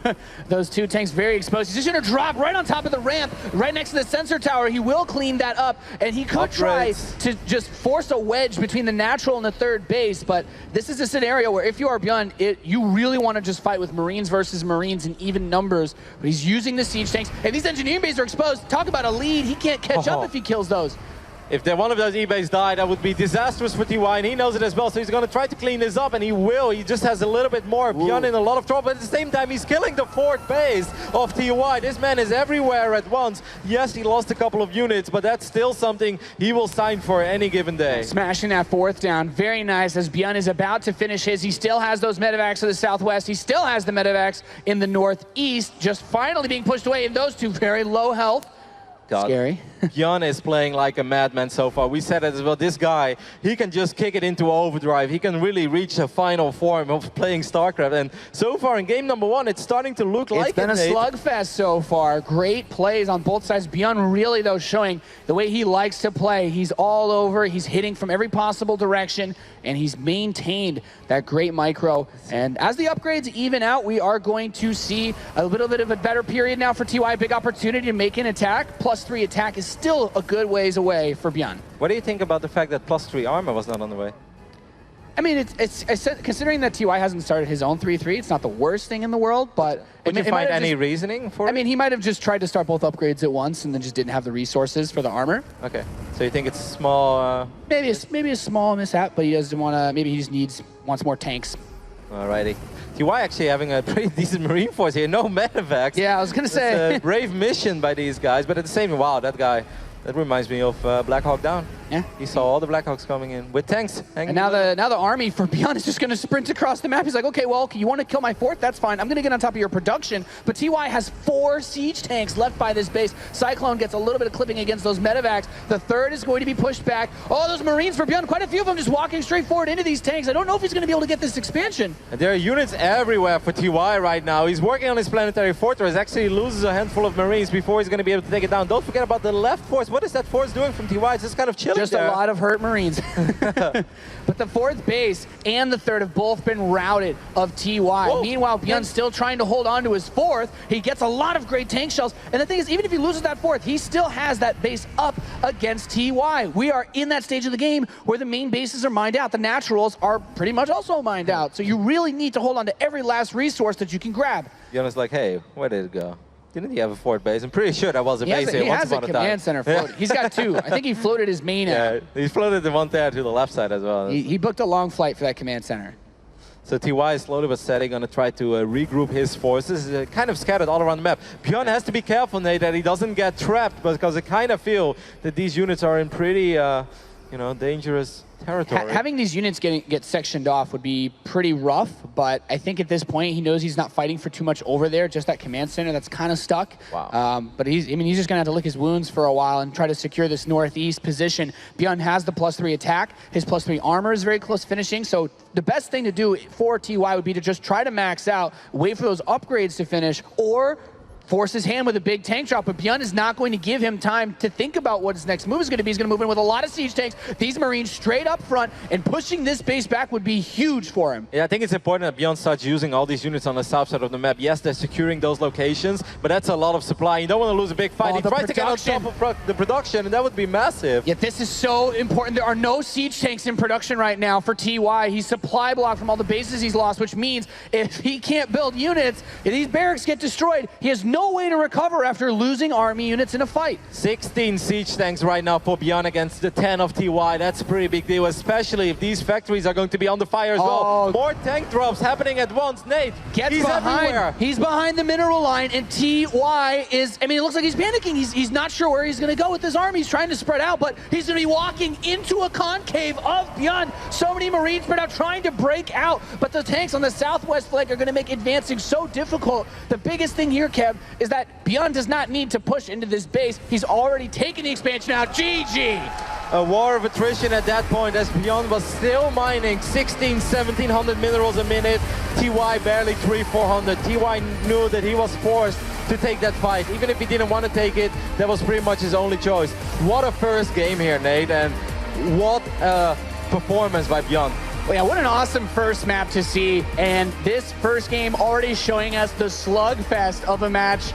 Those 2 tanks very exposed. He's just going to drop right on top of the ramp, right next to the sensor tower. He will clean that up, and he could try to just force a wedge between the natural and the 3rd base, but this is a scenario where if you are ByuN, you really want to just fight with Marines versus Marines in even numbers, but he's using the siege tanks, and these engineering bases are exposed. Talk about a lead. He can't catch up if he kills those. If one of those E-base died, that would be disastrous for TY, and he knows it as well, so he's going to try to clean this up, and he will. He just has a little bit more. ByuN in a lot of trouble, but at the same time, he's killing the 4th base of TY. This man is everywhere at once. Yes, he lost a couple of units, but that's still something he will sign for any given day. Smashing that 4th down. Very nice as ByuN is about to finish his. He still has those medevacs to the southwest. He still has the medevacs in the northeast, just finally being pushed away, and those two very low health. God. Scary. ByuN is playing like a madman so far. We said it as well. This guy, he can just kick it into overdrive. He can really reach a final form of playing StarCraft. And so far in game number 1, it's starting to look like it's been a slugfest so far. Great plays on both sides. ByuN really, though, showing the way he likes to play. He's all over. He's hitting from every possible direction, and he's maintained that great micro. And as the upgrades even out, we are going to see a little bit of a better period now for TY. Big opportunity to make an attack. +3 attack is still a good ways away for ByuN. What do you think about the fact that +3 armor was not on the way? I mean, it's considering that TY hasn't started his own 3-3, it's not the worst thing in the world, but... Would you find any reasoning for it? I mean, he might have just tried to start both upgrades at once and then just didn't have the resources for the armor. Okay, so you think it's small... Maybe a small mishap, but he doesn't want to... Maybe he just wants more tanks. Alrighty. TY actually having a pretty decent Marine force here, no medevacs. Yeah, I was going to say. It's a brave mission by these guys, but at the same time, wow, that guy, that reminds me of Black Hawk Down. Yeah. He saw all the Black Hawks coming in with tanks. And now the army for ByuN is just going to sprint across the map. He's like, okay, well, you want to kill my 4th? That's fine. I'm going to get on top of your production. But TY has 4 siege tanks left by this base. Cyclone gets a little bit of clipping against those medevacs. The 3rd is going to be pushed back. Oh, those Marines for ByuN, quite a few of them just walking straight forward into these tanks. I don't know if he's going to be able to get this expansion. And there are units everywhere for TY right now. He's working on his planetary fortress. Actually loses a handful of Marines before he's going to be able to take it down. Don't forget about the left force. What is that force doing from TY? It's just kind of chilling Just there. a lot of hurt Marines. But the 4th base and the 3rd have both been routed of TY. Whoa. Meanwhile, ByuN's still trying to hold on to his 4th. He gets a lot of great tank shells. And the thing is, even if he loses that 4th, he still has that base up against TY. We are in that stage of the game where the main bases are mined out. The naturals are pretty much also mined out. So you really need to hold on to every last resource that you can grab. ByuN's like, hey, where did it go? Didn't he have a 4th base? I'm pretty sure that was a base here once upon a time. He has a command center floated. He's got 2. I think he floated his main out. Yeah, he floated the one there to the left side as well. He booked a long flight for that command center. So TY is slowly but steady going to try to regroup his forces, kind of scattered all around the map. ByuN has to be careful, Nate, that he doesn't get trapped, because I kind of feel that these units are in pretty, dangerous territory. Having these units get sectioned off would be pretty rough, but I think at this point he knows he's not fighting for too much over there, just that command center that's kind of stuck. Wow. But he's just gonna have to lick his wounds for a while and try to secure this northeast position. ByuN has the +3 attack. His +3 armor is very close finishing, so the best thing to do for TY would be to just try to max out, wait for those upgrades to finish, or force his hand with a big tank drop, but ByuN is not going to give him time to think about what his next move is going to be. He's going to move in with a lot of siege tanks, these Marines straight up front, and pushing this base back would be huge for him. Yeah, I think it's important that ByuN starts using all these units on the south side of the map. Yes, they're securing those locations, but that's a lot of supply. You don't want to lose a big fight. He tries to get on top of the production, and that would be massive. Yeah, this is so important. There are no siege tanks in production right now for TY. He's supply blocked from all the bases he's lost, which means if he can't build units, if these barracks get destroyed, he has no way to recover after losing army units in a fight. 16 siege tanks right now for ByuN against the 10 of TY. That's a pretty big deal, especially if these factories are going to be on the fire as well. More tank drops happening at once. Nate, he's everywhere. He's behind the mineral line, and TY is, it looks like he's panicking. He's not sure where he's going to go with his army. He's trying to spread out, but he's going to be walking into a concave of ByuN. So many Marines spread out trying to break out, but the tanks on the southwest flank are going to make advancing so difficult. The biggest thing here, Kev, is that ByuN does not need to push into this base. He's already taken the expansion out. GG! A war of attrition at that point, as ByuN was still mining 1,700 minerals a minute. TY barely 300-400. TY knew that he was forced to take that fight. Even if he didn't want to take it, that was pretty much his only choice. What a first game here, Nate, and what a performance by ByuN. Well, yeah, what an awesome first map to see, and this first game already showing us the slugfest of a match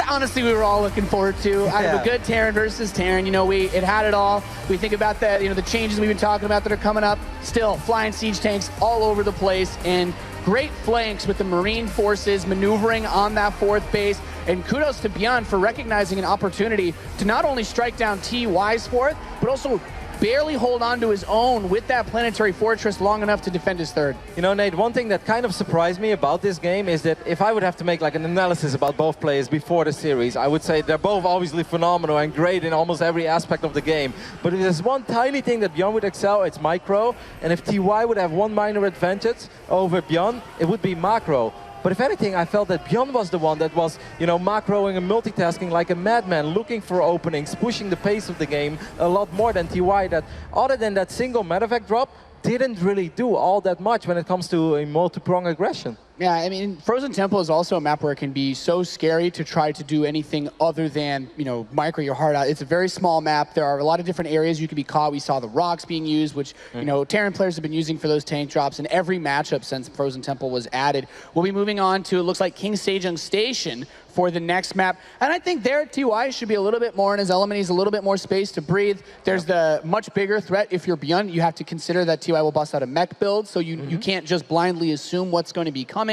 honestly we were all looking forward to. Out of a good Terran versus Terran, it had it all. We think about that, the changes we've been talking about that are coming up. Still, flying siege tanks all over the place, and great flanks with the Marine forces maneuvering on that 4th base. And kudos to ByuN for recognizing an opportunity to not only strike down TY's fourth, but also barely hold on to his own with that planetary fortress long enough to defend his third. You know, Nate, one thing that kind of surprised me about this game is that if I would have to make like an analysis about both players before the series, I would say they're both obviously phenomenal and great in almost every aspect of the game. But if there's one tiny thing that ByuN would excel, it's micro. And if TY would have one minor advantage over ByuN, it would be macro. But if anything, I felt that ByuN was the one that was, you know, macroing and multitasking like a madman, looking for openings, pushing the pace of the game a lot more than TY, that other than that single medevac drop, didn't really do all that much when it comes to a multi-prong aggression. Yeah, I mean, Frozen Temple is also a map where it can be so scary to try to do anything other than, you know, micro your heart out. It's a very small map. There are a lot of different areas you can be caught. We saw the rocks being used, which, you know, Terran players have been using for those tank drops in every matchup since Frozen Temple was added. We'll be moving on to, it looks like, King Sejong Station for the next map. And I think there, TY should be a little bit more in his element. He's a little bit more space to breathe. There's the much bigger threat. If you're ByuN, you have to consider that TY will bust out a mech build, so you can't just blindly assume what's going to be coming.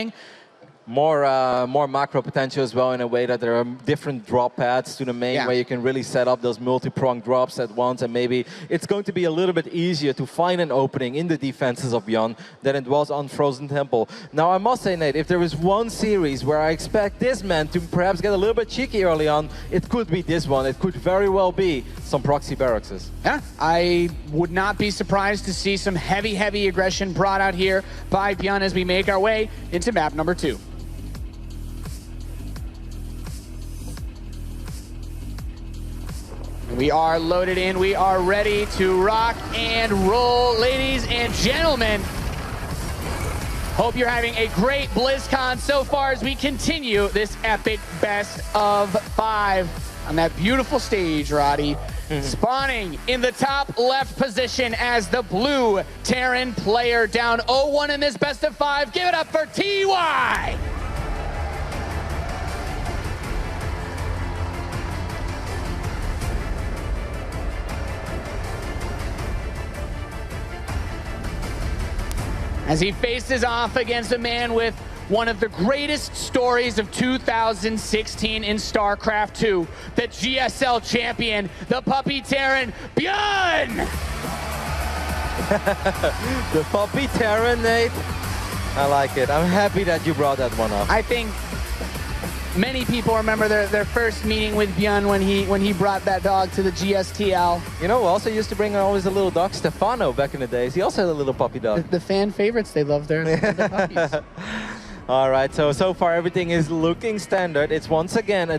More macro potential as well, in a way that there are different drop paths to the main where you can really set up those multi-pronged drops at once, and maybe it's going to be a little bit easier to find an opening in the defenses of ByuN than it was on Frozen Temple. Now, I must say, Nate, if there is one series where I expect this man to perhaps get a little bit cheeky early on, it could be this one. It could very well be some proxy barracks. Yeah, I would not be surprised to see some heavy aggression brought out here by ByuN as we make our way into map number 2. We are loaded in. We are ready to rock and roll, ladies and gentlemen. Hope you're having a great BlizzCon so far as we continue this epic best of 5 on that beautiful stage, Roddy. Spawning in the top left position as the blue Terran player, down 0-1 in this best of 5. Give it up for TY! As he faces off against a man with one of the greatest stories of 2016 in StarCraft 2, the GSL champion, the Puppy Terran, ByuN! The Puppy Terran, Nate. I like it. I'm happy that you brought that one up. I think many people remember their first meeting with ByuN when he brought that dog to the GSTL. You know, we also used to bring always a little dog, Stefano, back in the days. He also had a little puppy dog. The fan favorites, they love their puppies. All right, so far everything is looking standard. It's once again,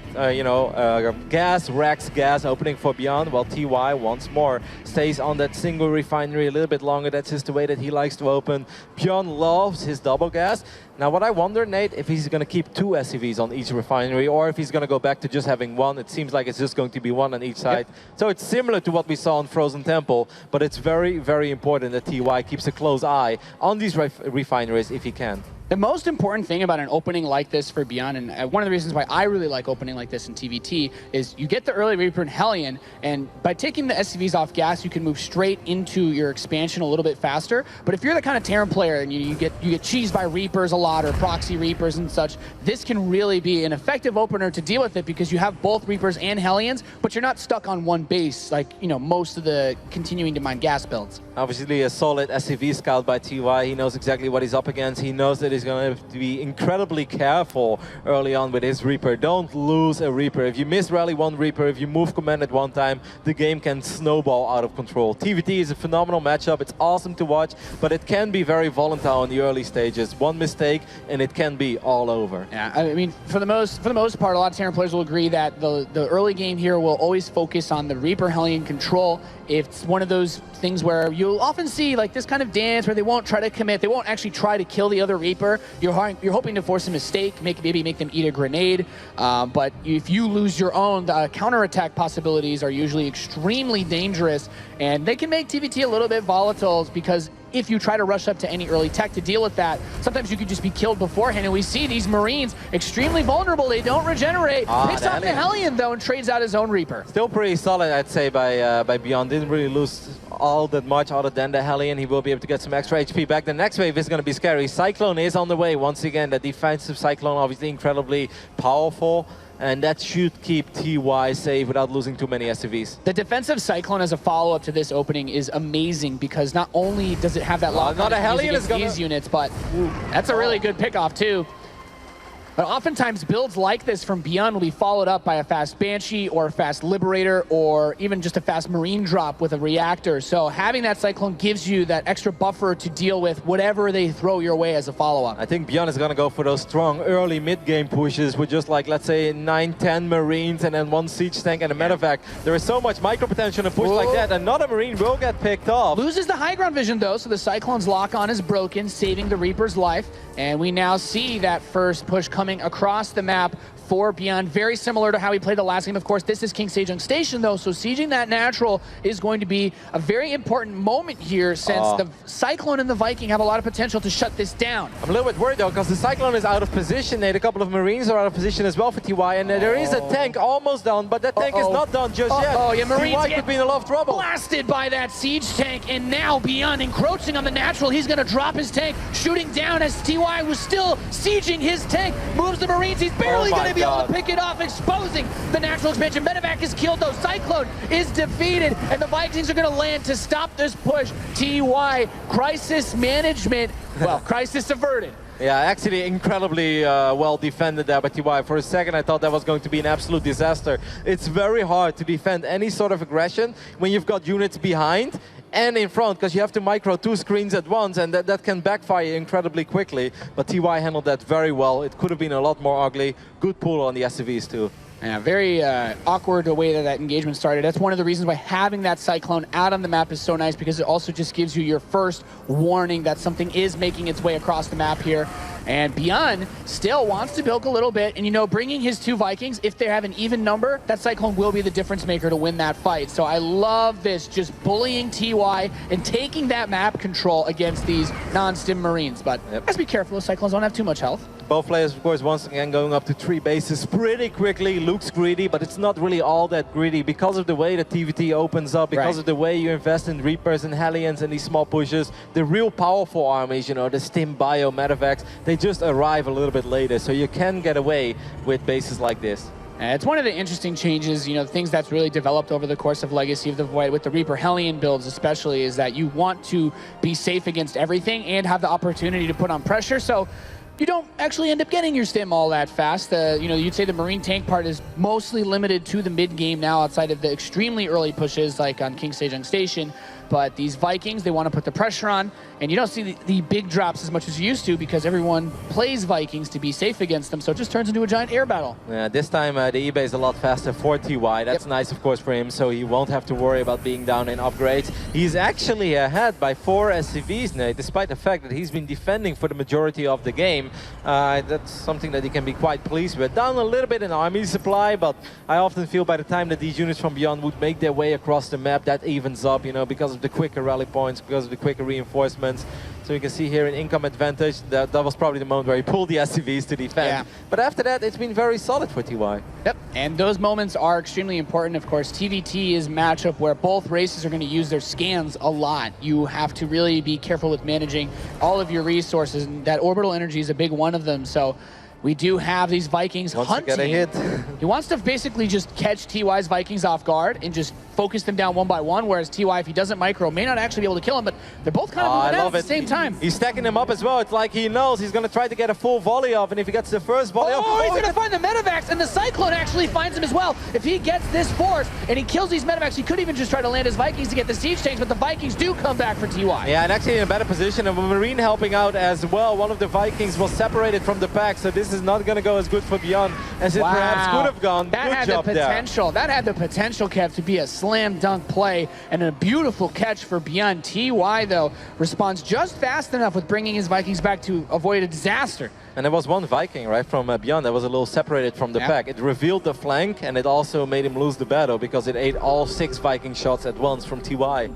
gas, Rex gas opening for ByuN, while TY once more stays on that single refinery a little bit longer. That's just the way that he likes to open. ByuN loves his double gas. Now, what I wonder, Nate, if he's going to keep 2 SCVs on each refinery, or if he's going to go back to just having 1. It seems like it's just going to be 1 on each side. Yep. So it's similar to what we saw on Frozen Temple, but it's very, very important that TY keeps a close eye on these refineries if he can. The most important thing about an opening like this for ByuN, and one of the reasons why I really like opening like this in TVT, is you get the early Reaper and Hellion, and by taking the SCVs off gas, you can move straight into your expansion a little bit faster. But if you're the kind of Terran player and you get cheesed by Reapers a lot, or proxy Reapers and such, this can really be an effective opener to deal with it, because you have both Reapers and Hellions, but you're not stuck on one base like, you know, most of the continuing to mine gas builds. Obviously a solid SCV scout by TY. He knows exactly what he's up against. He knows that he's going to have to be incredibly careful early on with his Reaper. Don't lose a Reaper. If you miss rally 1 Reaper, if you move command at one time, the game can snowball out of control. TVT is a phenomenal matchup. It's awesome to watch, but it can be very volatile in the early stages. One mistake and it can be all over. Yeah, I mean, for the most part, a lot of Terran players will agree that the early game here will always focus on the Reaper Hellion control. It's one of those things where you'll often see like this kind of dance where they won't try to commit, they won't actually try to kill the other Reaper. You're hoping to force a mistake, maybe make them eat a grenade. But if you lose your own, the counterattack possibilities are usually extremely dangerous, and they can make TVT a little bit volatile, because if you try to rush up to any early tech to deal with that, sometimes you could just be killed beforehand. And we see these Marines extremely vulnerable. They don't regenerate. Picks up the Hellion, though, and trades out his own Reaper. Still pretty solid, I'd say, by ByuN. Didn't really lose all that much other than the Hellion. He will be able to get some extra HP back. The next wave is going to be scary. Cyclone is on the way once again. The defensive Cyclone, obviously incredibly powerful. and that should keep TY safe without losing too many SCVs. The defensive Cyclone as a follow-up to this opening is amazing because not only does it have that lock on against these units, but that's a really good pickoff too. But oftentimes builds like this from ByuN will be followed up by a fast Banshee or a fast Liberator or even just a fast Marine drop with a reactor. So having that Cyclone gives you that extra buffer to deal with whatever they throw your way as a follow-up. I think ByuN is going to go for those strong early mid-game pushes with just like, let's say, 9-10 Marines and then 1 Siege Tank and a Medevac. There is so much micro potential in a push like that. Another Marine will get picked off. Loses the high ground vision though, so the Cyclone's lock-on is broken, saving the Reaper's life. And we now see that first push coming across the map for ByuN, very similar to how he played the last game. Of course, this is King Sejong Station though, so sieging that natural is going to be a very important moment here since the Cyclone and the Viking have a lot of potential to shut this down. I'm a little bit worried though, because the Cyclone is out of position, Nate. A couple of Marines are out of position as well for TY, and there is a tank almost down, but that tank is not done just yet. Yeah, Marines TY could be in a lot of trouble. Blasted by that siege tank, and now ByuN encroaching on the natural. He's going to drop his tank, shooting down as TY was still sieging his tank. Moves the Marines, he's barely going to be able to pick it off, exposing the natural expansion. Medevac is killed though, Cyclone is defeated, and the Vikings are going to land to stop this push. TY, crisis management, well, crisis averted. Yeah, actually incredibly well defended there by TY. For a second I thought that was going to be an absolute disaster. It's very hard to defend any sort of aggression when you've got units behind and in front, because you have to micro 2 screens at once, and that can backfire incredibly quickly. But TY handled that very well. It could have been a lot more ugly. Good pull on the SCVs too. Yeah, very awkward the way that engagement started. That's one of the reasons why having that Cyclone out on the map is so nice, because it also just gives you your first warning that something is making its way across the map here. And ByuN still wants to bilk a little bit, and you know, bringing his 2 Vikings, if they have an even number, that Cyclone will be the difference maker to win that fight. So I love this, just bullying TY and taking that map control against these non-stim Marines. But let's be careful, the Cyclones don't have too much health. Both players, of course, once again going up to 3 bases pretty quickly. Looks greedy, but it's not really all that greedy because of the way the TVT opens up, because of the way you invest in Reapers and Hellions and these small pushes. The real powerful armies, you know, the Stim, Bio, Medevacs, they just arrive a little bit later, so you can get away with bases like this. It's one of the interesting changes, you know, things that's really developed over the course of Legacy of the Void with the Reaper Hellion builds especially, is that you want to be safe against everything and have the opportunity to put on pressure. So you don't actually end up getting your stim all that fast. You know, you'd say the Marine tank part is mostly limited to the mid game now, outside of the extremely early pushes like on King Sejong Station. But these Vikings, they want to put the pressure on, and you don't see the big drops as much as you used to, because everyone plays Vikings to be safe against them, so it just turns into a giant air battle. Yeah, this time the eBay is a lot faster for TY. That's nice, of course, for him, so he won't have to worry about being down in upgrades. He's actually ahead by 4 SCVs now, despite the fact that he's been defending for the majority of the game. That's something that he can be quite pleased with. Down a little bit in army supply, but I often feel by the time that these units from ByuN would make their way across the map, that evens up, you know, because of the quicker rally points, because of the quicker reinforcements. So you can see here an income advantage. That was probably the moment where he pulled the SCVs to defend. Yeah. But after that, it's been very solid for TY. Yep, and those moments are extremely important. Of course, TVT is a matchup where both races are going to use their scans a lot. You have to really be careful with managing all of your resources, and that orbital energy is a big one of them. So we do have these Vikings hunting. He wants to basically just catch TY's Vikings off guard and just focus them down one by one, whereas TY, if he doesn't micro, may not actually be able to kill him, but they're both kind of moving out at the same time. He's stacking them up as well. It's like he knows he's going to try to get a full volley off, and if he gets the first volley off... Oh, he's going to find the Medevacs, and the Cyclone actually finds him as well. If he gets this force and he kills these Medevacs, he could even just try to land his Vikings to get the siege tanks, but the Vikings do come back for TY. Yeah, and actually in a better position, and a Marine helping out as well. One of the Vikings was separated from the pack, so this is not going to go as good for ByuN as it perhaps could have gone. That had the potential. That had the potential, Kev, to be a slam dunk play and a beautiful catch for ByuN. TY, though, responds just fast enough with bringing his Vikings back to avoid a disaster. And there was one Viking, right, from ByuN that was a little separated from the pack. It revealed the flank, and it also made him lose the battle because it ate all 6 Viking shots at once from TY.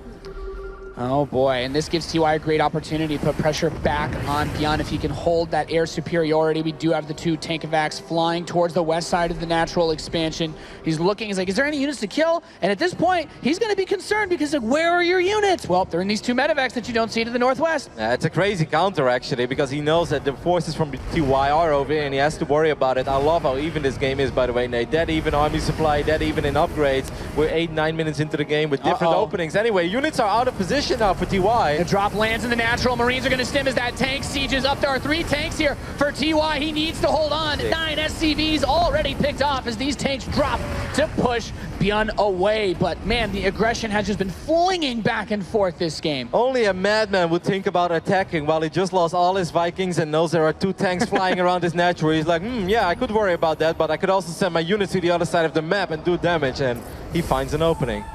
Oh boy, and this gives TY a great opportunity to put pressure back on ByuN if he can hold that air superiority. We do have the 2 Tankovacs flying towards the west side of the natural expansion. He's looking, he's like, is there any units to kill? And at this point, he's going to be concerned because like, where are your units? Well, they're in these 2 medevacs that you don't see to the northwest. It's a crazy counter actually, because he knows that the forces from TY are over here and he has to worry about it. I love how even this game is, by the way, Nate. Dead even army supply, dead even in upgrades. We're 8-9 minutes into the game with different openings. Anyway, units are out of position now for TY. The drop lands in the natural. Marines are going to stim as that tank sieges up. There are 3 tanks here for TY. He needs to hold on. 9 SCVs already picked off as these tanks drop to push ByuN away. But man, the aggression has just been flinging back and forth this game. Only a madman would think about attacking while he just lost all his Vikings and knows there are 2 tanks flying around his natural. He's like, yeah, I could worry about that, but I could also send my units to the other side of the map and do damage, and he finds an opening.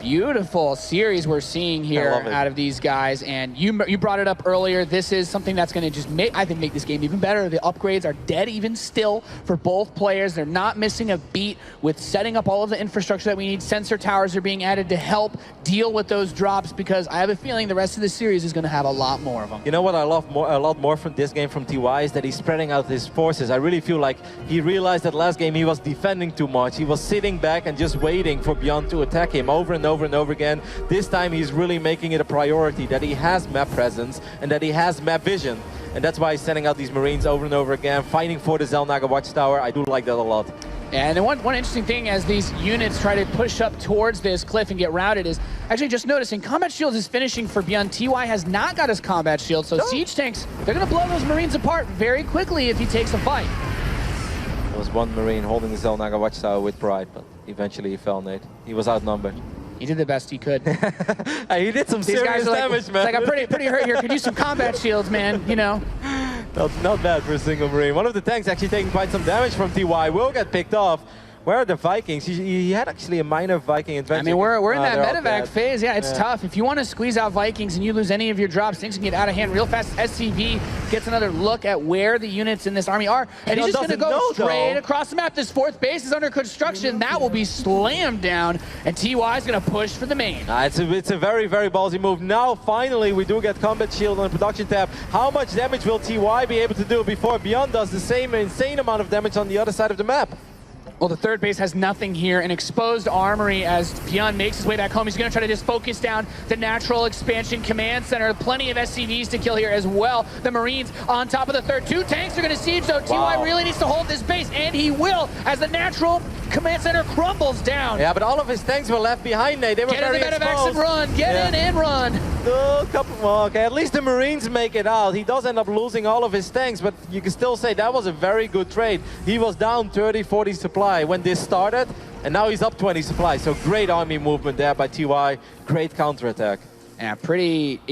Beautiful series we're seeing here out of these guys, and you brought it up earlier. This is something that's going to just make this game even better. The upgrades are dead even still for both players. They're not missing a beat with setting up all of the infrastructure that we need. Sensor towers are being added to help deal with those drops, because I have a feeling the rest of the series is going to have a lot more of them. You know what I love a lot more from this game from TY is that he's spreading out his forces. I really feel like he realized that last game he was defending too much. He was sitting back and just waiting for ByuN to attack him over and over and over again. This time he's really making it a priority that he has map presence and that he has map vision. And that's why he's sending out these Marines over and over again, fighting for the Xel'Naga Watchtower. I do like that a lot. And then one interesting thing as these units try to push up towards this cliff and get routed is actually just noticing combat shields is finishing for ByuN. TY has not got his combat shield, so siege tanks, they're going to blow those Marines apart very quickly if he takes a fight. There was 1 Marine holding the Xel'Naga Watchtower with pride, but eventually he fell, Nate. He was outnumbered. He did the best he could. He did some serious damage, man. It's like, I'm pretty hurt here. Could use some combat shields, man, you know. Not bad for a single Marine. One of the tanks actually taking quite some damage from TY will get picked off. Where are the Vikings? He had actually a minor Viking advantage. I mean, we're in that medevac phase. Yeah, it's tough. If you want to squeeze out Vikings and you lose any of your drops, things can get out of hand real fast. SCV gets another look at where the units in this army are, and he's just going to go straight across the map. This 4th base is under construction. That will be slammed down, and TY is going to push for the main. It's a very, very ballsy move. Now, finally, we do get combat shield on the production tab. How much damage will TY be able to do before ByuN does the same insane amount of damage on the other side of the map? Well, the 3rd base has nothing here. An exposed armory as ByuN makes his way back home. He's going to try to just focus down the natural expansion command center. Plenty of SCVs to kill here as well. The Marines on top of the 3rd. 2 tanks are going to siege, though. TY really needs to hold this base, and he will as the natural command center crumbles down. Yeah, but all of his tanks were left behind, Nate. They were very exposed. Get in the medevacs and run. Get in and run. Okay, at least the Marines make it out. He does end up losing all of his tanks, but you can still say that was a very good trade. He was down 30, 40 supply when this started, and now he's up 20 supply. So great army movement there by TY. Great counterattack. Yeah,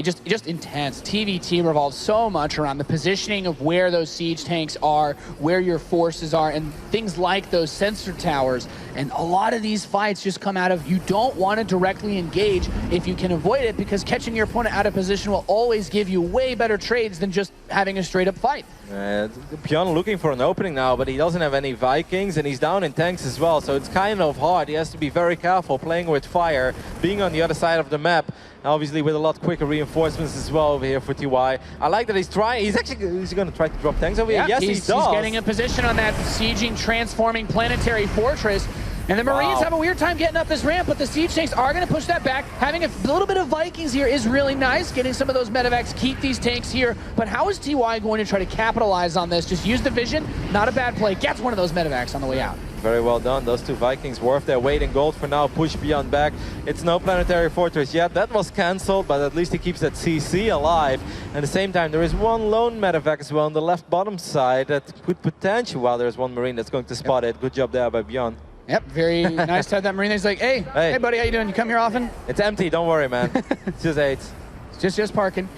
just intense. TVT revolves so much around the positioning of where those siege tanks are, where your forces are, and things like those sensor towers. And a lot of these fights just come out of you don't want to directly engage if you can avoid it, because catching your opponent out of position will always give you way better trades than just having a straight up fight. ByuN looking for an opening now, but he doesn't have any Vikings, and he's down in tanks as well, so it's kind of hard. He has to be very careful playing with fire, being on the other side of the map, obviously with a lot quicker reinforcements as well over here for TY. I like that he's trying. He's going to try to drop tanks over here. Yes, he does. He's getting in position on that sieging, transforming planetary fortress. And the Marines have a weird time getting up this ramp, but the siege tanks are going to push that back. Having a little bit of Vikings here is really nice. Getting some of those medevacs, keep these tanks here. But how is TY going to try to capitalize on this? Just use the vision. Not a bad play. Gets one of those medevacs on the way out. Very well done. Those 2 Vikings worth their weight in gold for now. Push ByuN back. It's no planetary fortress yet. That was cancelled, but at least he keeps that CC alive. At the same time, there is 1 lone medevac as well on the left bottom side that could potentially, well, there's 1 Marine that's going to spot it. Good job there by ByuN. Yep, very nice to have that Marine. He's like, hey, buddy, how you doing? You come here often? It's empty, don't worry, man. It's just 8. Just parking.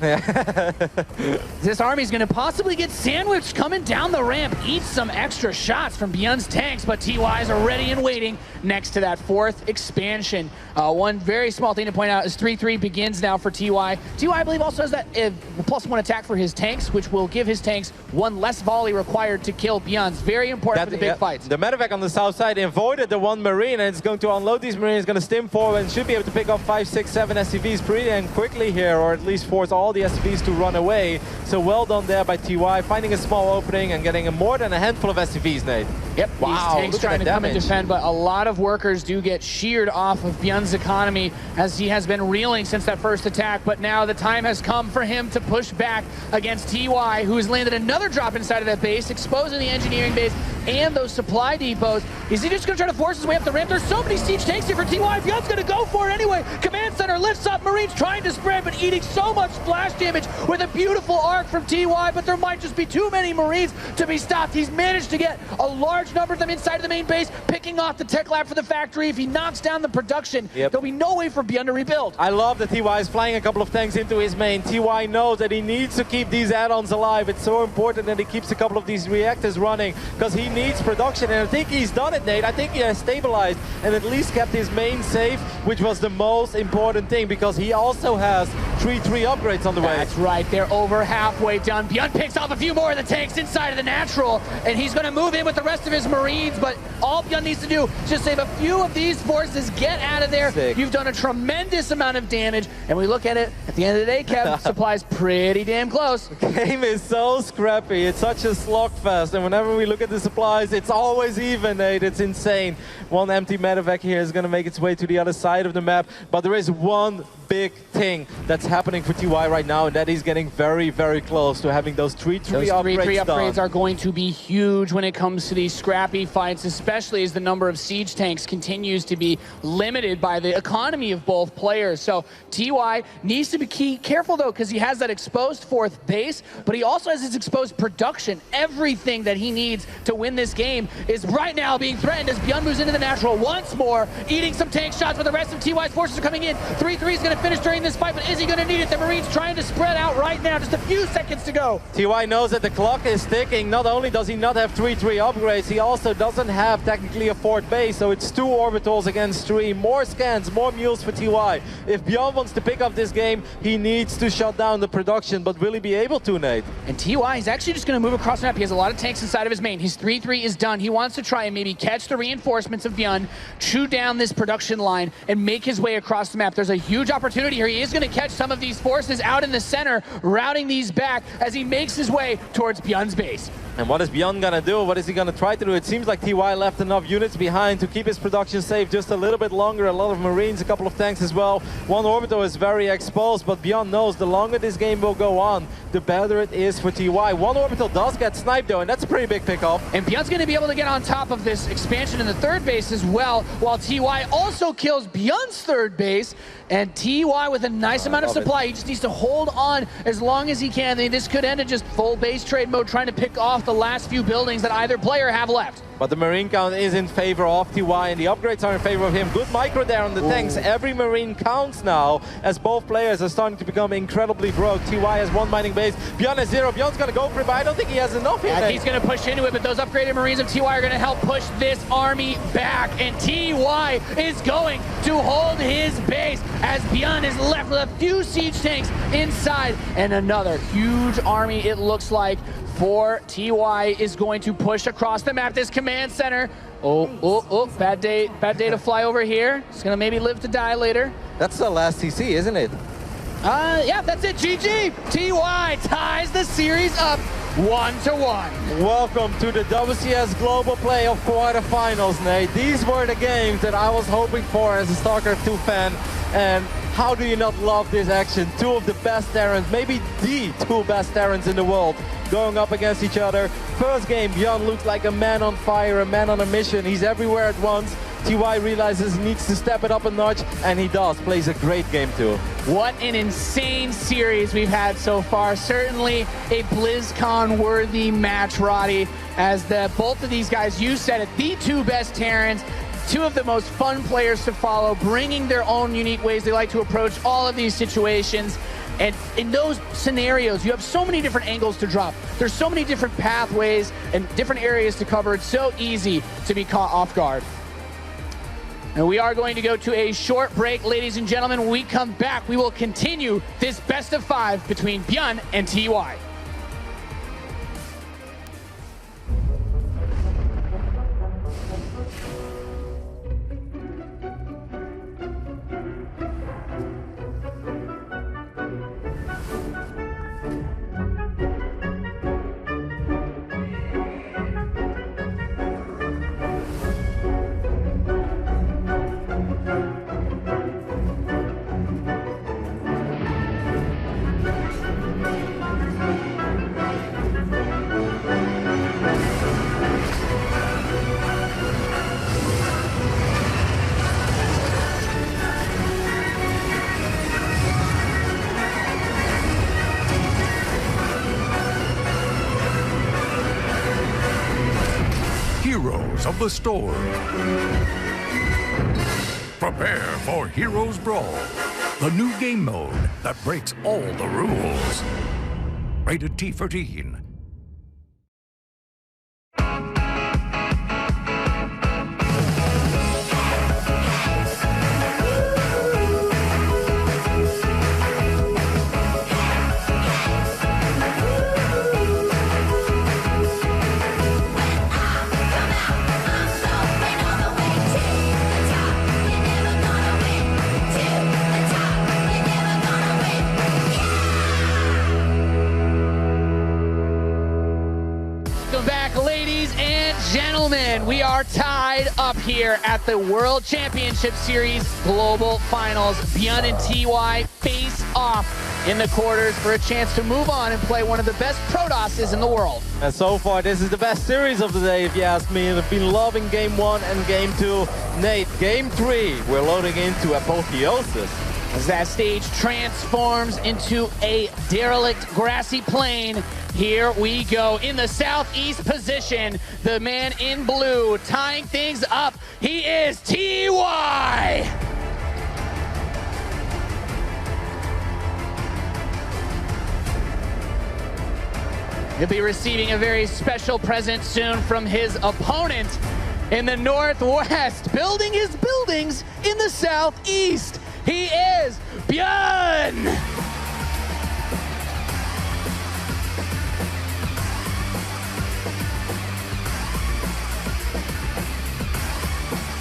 This army's going to possibly get sandwiched coming down the ramp. Eat some extra shots from ByuN's tanks, but TYs are ready and waiting next to that fourth expansion. One very small thing to point out is 3-3 begins now for TY. TY, I believe, also has that +1 attack for his tanks, which will give his tanks one less volley required to kill ByuN's. Very important for the big fights. The medevac on the south side avoided the one Marine, and it's going to unload these Marines, going to stim forward, and should be able to pick up 5, 6, 7 SCVs pretty damn quickly here, or at least force all the SCVs to run away. So well done there by TY, finding a small opening and getting more than a handful of SCVs, Nate. Yep, wow, these tanks trying to come and defend, but a lot of workers do get sheared off of ByuN's economy as he has been reeling since that first attack, but now the time has come for him to push back against TY, who has landed another drop inside of that base, exposing the engineering base and those supply depots. Is he just going to try to force his way up the ramp? There's so many siege tanks here for TY. ByuN's going to go for it anyway. Command center lifts up. Marines trying to spread, but eating so much splash damage with a beautiful arc from TY, but there might just be too many Marines to be stopped. He's managed to get a large number of them inside of the main base, picking off the tech lab for the factory. If he knocks down the production, there'll be no way for ByuN to rebuild. I love that TY is flying a couple of tanks into his main. TY knows that he needs to keep these add-ons alive. It's so important that he keeps a couple of these reactors running because he needs production, and I think he's done it, Nate. I think he has stabilized and at least kept his main safe, which was the most important thing because he also has 3-3 upgrades on the way. That's right, they're over halfway done. ByuN picks off a few more of the tanks inside of the natural, and he's going to move in with the rest of his Marines, but all ByuN needs to do is just save a few of these forces, get out of there. Sick. You've done a tremendous amount of damage, and we look at it, at the end of the day, Kev, supply's pretty damn close. The game is so scrappy, it's such a slugfest, and whenever we look at the supplies, it's always even, Nate. It's insane. One empty medevac here is going to make its way to the other side of the map, but there is one big thing that's happening for TY right now, and that is getting very, very close to having those 3-3 upgrades are going to be huge when it comes to these scrappy fights, especially as the number of siege tanks continues to be limited by the economy of both players. So TY needs to be careful though, because he has that exposed fourth base, but he also has his exposed production. Everything that he needs to win this game is right now being threatened as ByuN moves into the natural once more, eating some tank shots, but the rest of TY's forces are coming in. 3-3 is going to finish during this fight, but is he going to need it? The Marines trying to spread out right now, just a few seconds to go. TY knows that the clock is ticking. Not only does he not have 3-3 upgrades, he also doesn't have technically a fourth base, so it's 2 orbitals against 3. More scans, more mules for TY. If ByuN wants to pick up this game, he needs to shut down the production, but will he be able to, Nate? And TY is actually just going to move across the map. He has a lot of tanks inside of his main. His 3-3 is done. He wants to try and maybe catch the reinforcements of ByuN, chew down this production line, and make his way across the map. There's a huge opportunity here. He is going to catch some of these forces out in the center, routing these back as he makes his way towards ByuN's base. And what is ByuN gonna do? What is he gonna try to do? It seems like TY left enough units behind to keep his production safe just a little bit longer. A lot of Marines, a couple of tanks as well. One orbital is very exposed, but ByuN knows the longer this game will go on, the better it is for TY. One orbital does get sniped though, and that's a pretty big pickup. And ByuN's gonna be able to get on top of this expansion in the third base as well, while TY also kills ByuN's third base. And TY with a nice amount of supply. He just needs to hold on as long as he can. This could end in just full base trade mode, trying to pick off the last few buildings that either player have left. But the Marine count is in favor of TY, and the upgrades are in favor of him. Good micro there on the tanks. Every Marine counts now, as both players are starting to become incredibly broke. TY has 1 mining base. ByuN has 0. ByuN's going to go for it, but I don't think he has enough here. He's going to push into it, but those upgraded Marines of TY are going to help push this army back. And TY is going to hold his base as ByuN is left with a few siege tanks inside. And another huge army, it looks like, for TY is going to push across the map. This command center. Bad day to fly over here. It's gonna maybe live to die later. That's the last TC, isn't it? Yeah, that's it. GG. TY ties the series up 1-1. Welcome to the WCS Global Playoff quarterfinals, Nate. These were the games that I was hoping for as a StarCraft 2 fan. And how do you not love this action? 2 of the best Terrans, maybe the 2 best Terrans in the world, going up against each other. First game, ByuN looks like a man on fire, a man on a mission. He's everywhere at once. TY realizes he needs to step it up a notch, and he does. Plays a great game too. What an insane series we've had so far. Certainly a BlizzCon-worthy match, Roddy, as both of these guys, you said it, the 2 best Terrans, 2 of the most fun players to follow, bringing their own unique ways they like to approach all of these situations. And in those scenarios, you have so many different angles to drop. There's so many different pathways and different areas to cover. It's so easy to be caught off guard. And we are going to go to a short break, ladies and gentlemen. When we come back, we will continue this best of 5 between ByuN and TY. Heroes of the Storm. Prepare for Heroes Brawl, the new game mode that breaks all the rules. Rated T13. Gentlemen, we are tied up here at the World Championship Series Global Finals. ByuN and TY face off in the quarters for a chance to move on and play one of the best Protosses in the world. And so far, this is the best series of the day, if you ask me. I've been loving Game 1 and Game 2. Nate, Game 3, we're loading into Apotheosis. As that stage transforms into a derelict grassy plain, here we go. In the southeast position, the man in blue tying things up. He is TY! He'll be receiving a very special present soon from his opponent in the northwest, building his buildings in the southeast. He is ByuN!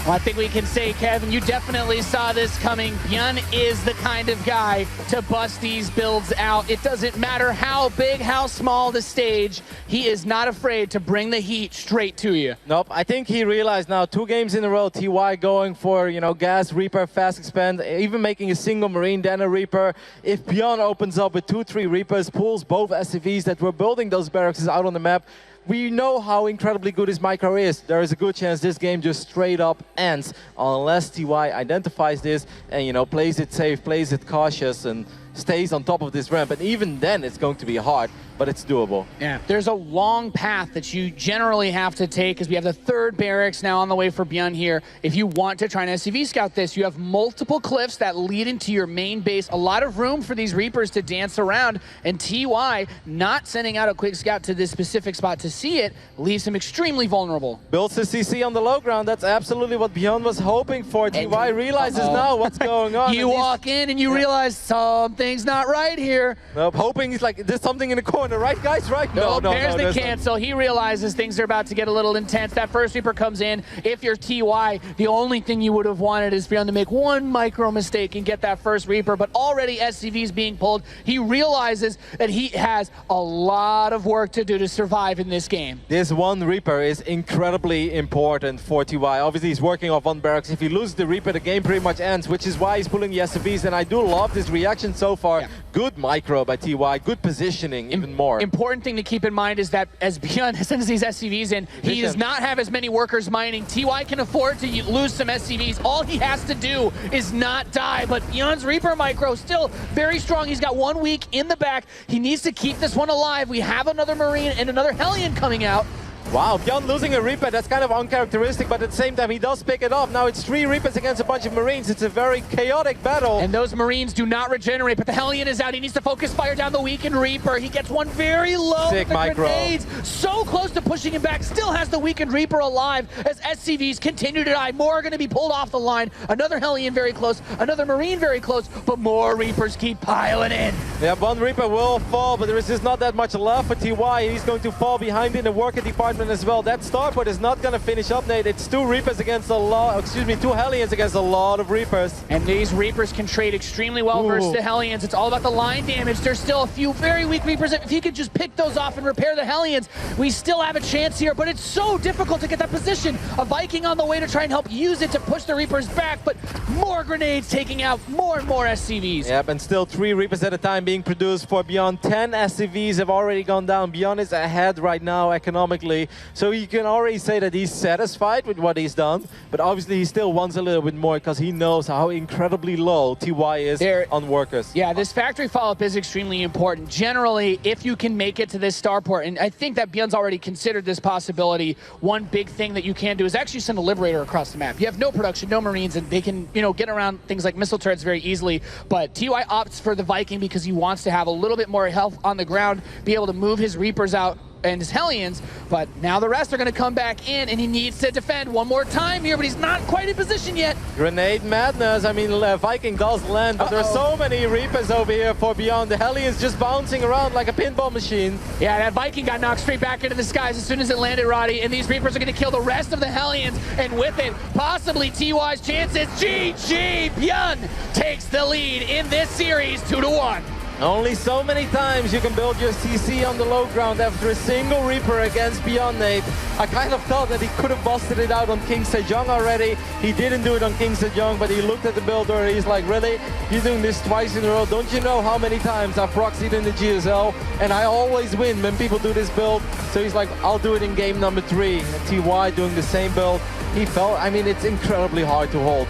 Well, I think we can say, Kevin, you definitely saw this coming. ByuN is the kind of guy to bust these builds out. It doesn't matter how big, how small the stage, he is not afraid to bring the heat straight to you. Nope, I think he realized now 2 games in a row, TY going for, gas, Reaper, fast expand, even making a single Marine, then a Reaper. If ByuN opens up with 2-3 Reapers, pulls both SCVs that were building those barracks out on the map, we know how incredibly good his micro is. There is a good chance this game just straight up ends unless TY identifies this and, plays it safe, plays it cautious, and stays on top of this ramp. And even then, it's going to be hard, but it's doable. Yeah, there's a long path that you generally have to take because we have the 3rd barracks now on the way for ByuN here. If you want to try and SCV scout this, you have multiple cliffs that lead into your main base. A lot of room for these Reapers to dance around, and TY not sending out a quick scout to this specific spot to see it leaves him extremely vulnerable. Builds the CC on the low ground. That's absolutely what ByuN was hoping for. TY realizes now what's going on. You walk in and you realize something's not right here. Nope, hoping he's like, there's something in the corner, right guys, right? No, there's the cancel. He realizes things are about to get a little intense. That first Reaper comes in. If you're TY, the only thing you would have wanted is ByuN to make one micro mistake and get that first Reaper, but already SCV's being pulled. He realizes that he has a lot of work to do to survive in this game. This one Reaper is incredibly important for TY. Obviously, he's working off 1 barracks. If he loses the Reaper, the game pretty much ends, which is why he's pulling the SCVs, and I do love this reaction so far. Yeah. Good micro by TY, good positioning, even more. Important thing to keep in mind is that as ByuN sends these SCVs in, he does not have as many workers mining. TY can afford to lose some SCVs. All he has to do is not die, but ByuN's Reaper micro still very strong. He's got 1 week in the back. He needs to keep this one alive. We have another Marine and another Hellion coming out. Wow, ByuN losing a Reaper, that's kind of uncharacteristic, but at the same time he does pick it up. Now it's 3 Reapers against a bunch of Marines. It's a very chaotic battle. And those Marines do not regenerate, but the Hellion is out. He needs to focus fire down the weakened Reaper. He gets one very low Sick with the micro. grenades. So close to pushing him back. Still has the weakened Reaper alive as SCVs continue to die. More are going to be pulled off the line. Another Hellion very close. Another Marine very close. But more Reapers keep piling in. Yeah, one Reaper will fall, but there is just not that much left for TY. He's going to fall behind in the worker department as well. That Starport is not going to finish up, Nate. It's 2 Reapers against a lot, excuse me, 2 Hellions against a lot of Reapers. And these Reapers can trade extremely well versus the Hellions. It's all about the line damage. There's still a few very weak Reapers. If he could just pick those off and repair the Hellions, we still have a chance here, but it's so difficult to get that position. A Viking on the way to try and help use it to push the Reapers back, but more grenades taking out more and more SCVs. Yep, and still 3 Reapers at a time being produced for ByuN. 10 SCVs have already gone down. ByuN is ahead right now economically, so you can already say that he's satisfied with what he's done, but obviously he still wants a little bit more because he knows how incredibly low TY is on workers. Yeah, this factory follow-up is extremely important. Generally, if you can make it to this starport, and I think that ByuN's already considered this possibility, one big thing that you can do is actually send a Liberator across the map. You have no production, no Marines, and they can, you know, get around things like missile turrets very easily, but TY opts for the Viking because he wants to have a little bit more health on the ground, be able to move his Reapers out and his Hellions, but now the rest are going to come back in, and he needs to defend one more time here, but he's not quite in position yet. Grenade madness. I mean, Viking does land, but there's so many Reapers over here for ByuN. The Hellions just bouncing around like a pinball machine. Yeah, that Viking got knocked straight back into the skies as soon as it landed, Roddy, and these Reapers are going to kill the rest of the Hellions, and with it, possibly TY's chances. GG! ByuN takes the lead in this series 2-1. Only so many times you can build your CC on the low ground after a single Reaper against ByuN, Nate. I kind of thought that he could have busted it out on King Sejong already. He didn't do it on King Sejong, but he looked at the builder and he's like, really? You're doing this twice in a row? Don't you know how many times I've proxied in the GSL? And I always win when people do this build. So he's like, I'll do it in game number 3. And TY doing the same build. He felt, I mean, it's incredibly hard to hold.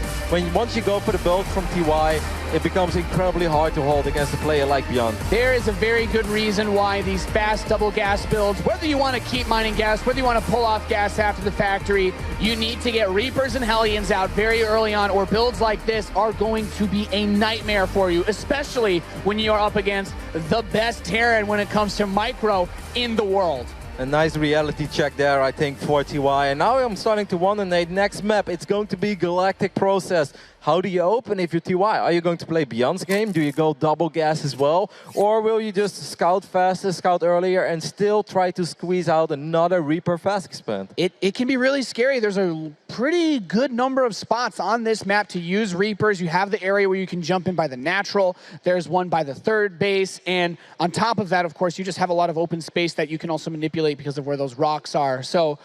Once you go for the build from TY, it becomes incredibly hard to hold against a player like ByuN. There is a very good reason why these fast double gas builds, whether you want to keep mining gas, whether you want to pull off gas after the factory, you need to get Reapers and Hellions out very early on, or builds like this are going to be a nightmare for you, especially when you are up against the best Terran when it comes to micro in the world. A nice reality check there, I think, for TY. And now I'm starting to wonder, Nate, next map, it's going to be Galactic Process. How do you open if you're TY? Are you going to play ByuN's game? Do you go double gas as well? Or will you just scout faster, scout earlier, and still try to squeeze out another Reaper fast expand? It can be really scary. There's a pretty good number of spots on this map to use Reapers. You have the area where you can jump in by the natural. There's one by the third base. And on top of that, of course, you just have a lot of open space that you can also manipulate because of where those rocks are. So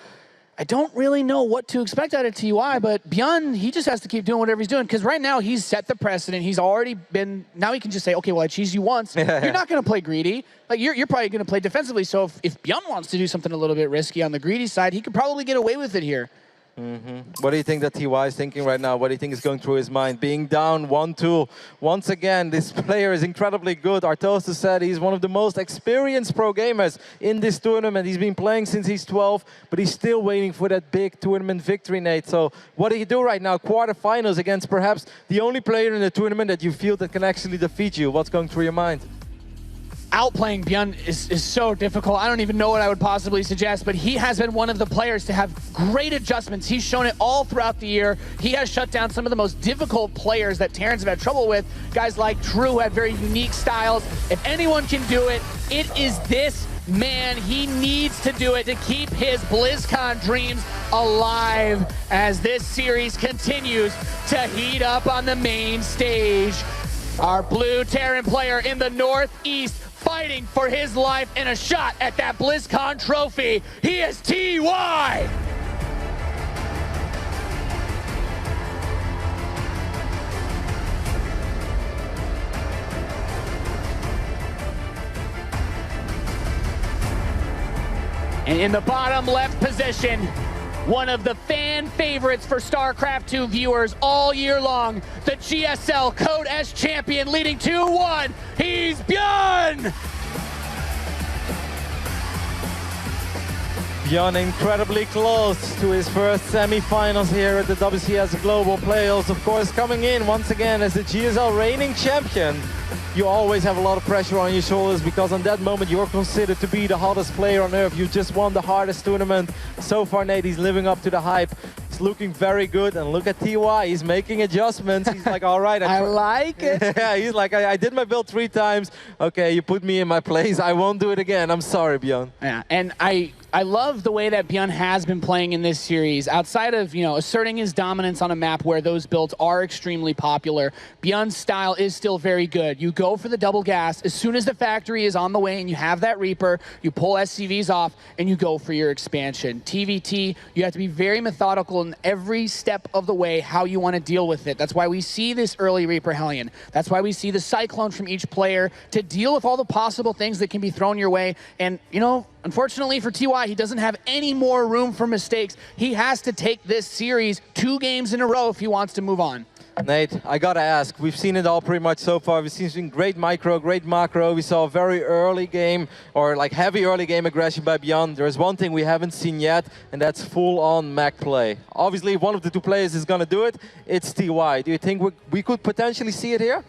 I don't really know what to expect out of TY, but ByuN, he just has to keep doing whatever he's doing, because right now he's set the precedent. He's already been, now he can just say, okay, well, I cheesed you once. You're not going to play greedy. Like, you're probably going to play defensively, so if ByuN wants to do something a little bit risky on the greedy side, he could probably get away with it here. What do you think that TY is thinking right now? What do you think is going through his mind? Being down 1-2. Once again, this player is incredibly good. Artosis said he's one of the most experienced pro gamers in this tournament. He's been playing since he's 12, but he's still waiting for that big tournament victory, Nate. So what do you do right now? Quarterfinals against perhaps the only player in the tournament that you feel that can actually defeat you. What's going through your mind? Outplaying ByuN is so difficult. I don't even know what I would possibly suggest, but he has been one of the players to have great adjustments. He's shown it all throughout the year. He has shut down some of the most difficult players that Terrans have had trouble with. Guys like True had very unique styles. If anyone can do it, it is this man. He needs to do it to keep his BlizzCon dreams alive as this series continues to heat up on the main stage. Our blue Terran player in the Northeast fighting for his life and a shot at that BlizzCon trophy. He is TY! And in the bottom left position, one of the fan favorites for StarCraft 2 viewers all year long, the GSL Code S champion leading 2-1, he's ByuN! ByuN incredibly close to his first semi-finals here at the WCS Global Playoffs. Of course, coming in once again as the GSL reigning champion. You always have a lot of pressure on your shoulders because on that moment you're considered to be the hottest player on earth. You just won the hardest tournament. So far, Nate, he's living up to the hype. He's looking very good, and look at TY, he's making adjustments. He's like, all right. I like it. Yeah, he's like, I did my build 3 times. Okay, you put me in my place. I won't do it again. I'm sorry, ByuN. Yeah, and I love the way that ByuN has been playing in this series. Outside of, asserting his dominance on a map where those builds are extremely popular, ByuN's style is still very good. You go for the double gas. As soon as the factory is on the way and you have that Reaper, you pull SCVs off and you go for your expansion. TVT, you have to be very methodical in every step of the way how you want to deal with it. That's why we see this early Reaper Hellion. That's why we see the Cyclone from each player to deal with all the possible things that can be thrown your way. And, unfortunately for TY, he doesn't have any more room for mistakes. He has to take this series 2 games in a row if he wants to move on. Nate, I gotta ask, we've seen it all pretty much so far. We've seen great micro, great macro. We saw a very early game, or like heavy early game aggression by ByuN. There's one thing we haven't seen yet, and that's full-on mech play. Obviously, if one of the 2 players is gonna do it, it's TY. Do you think we could potentially see it here?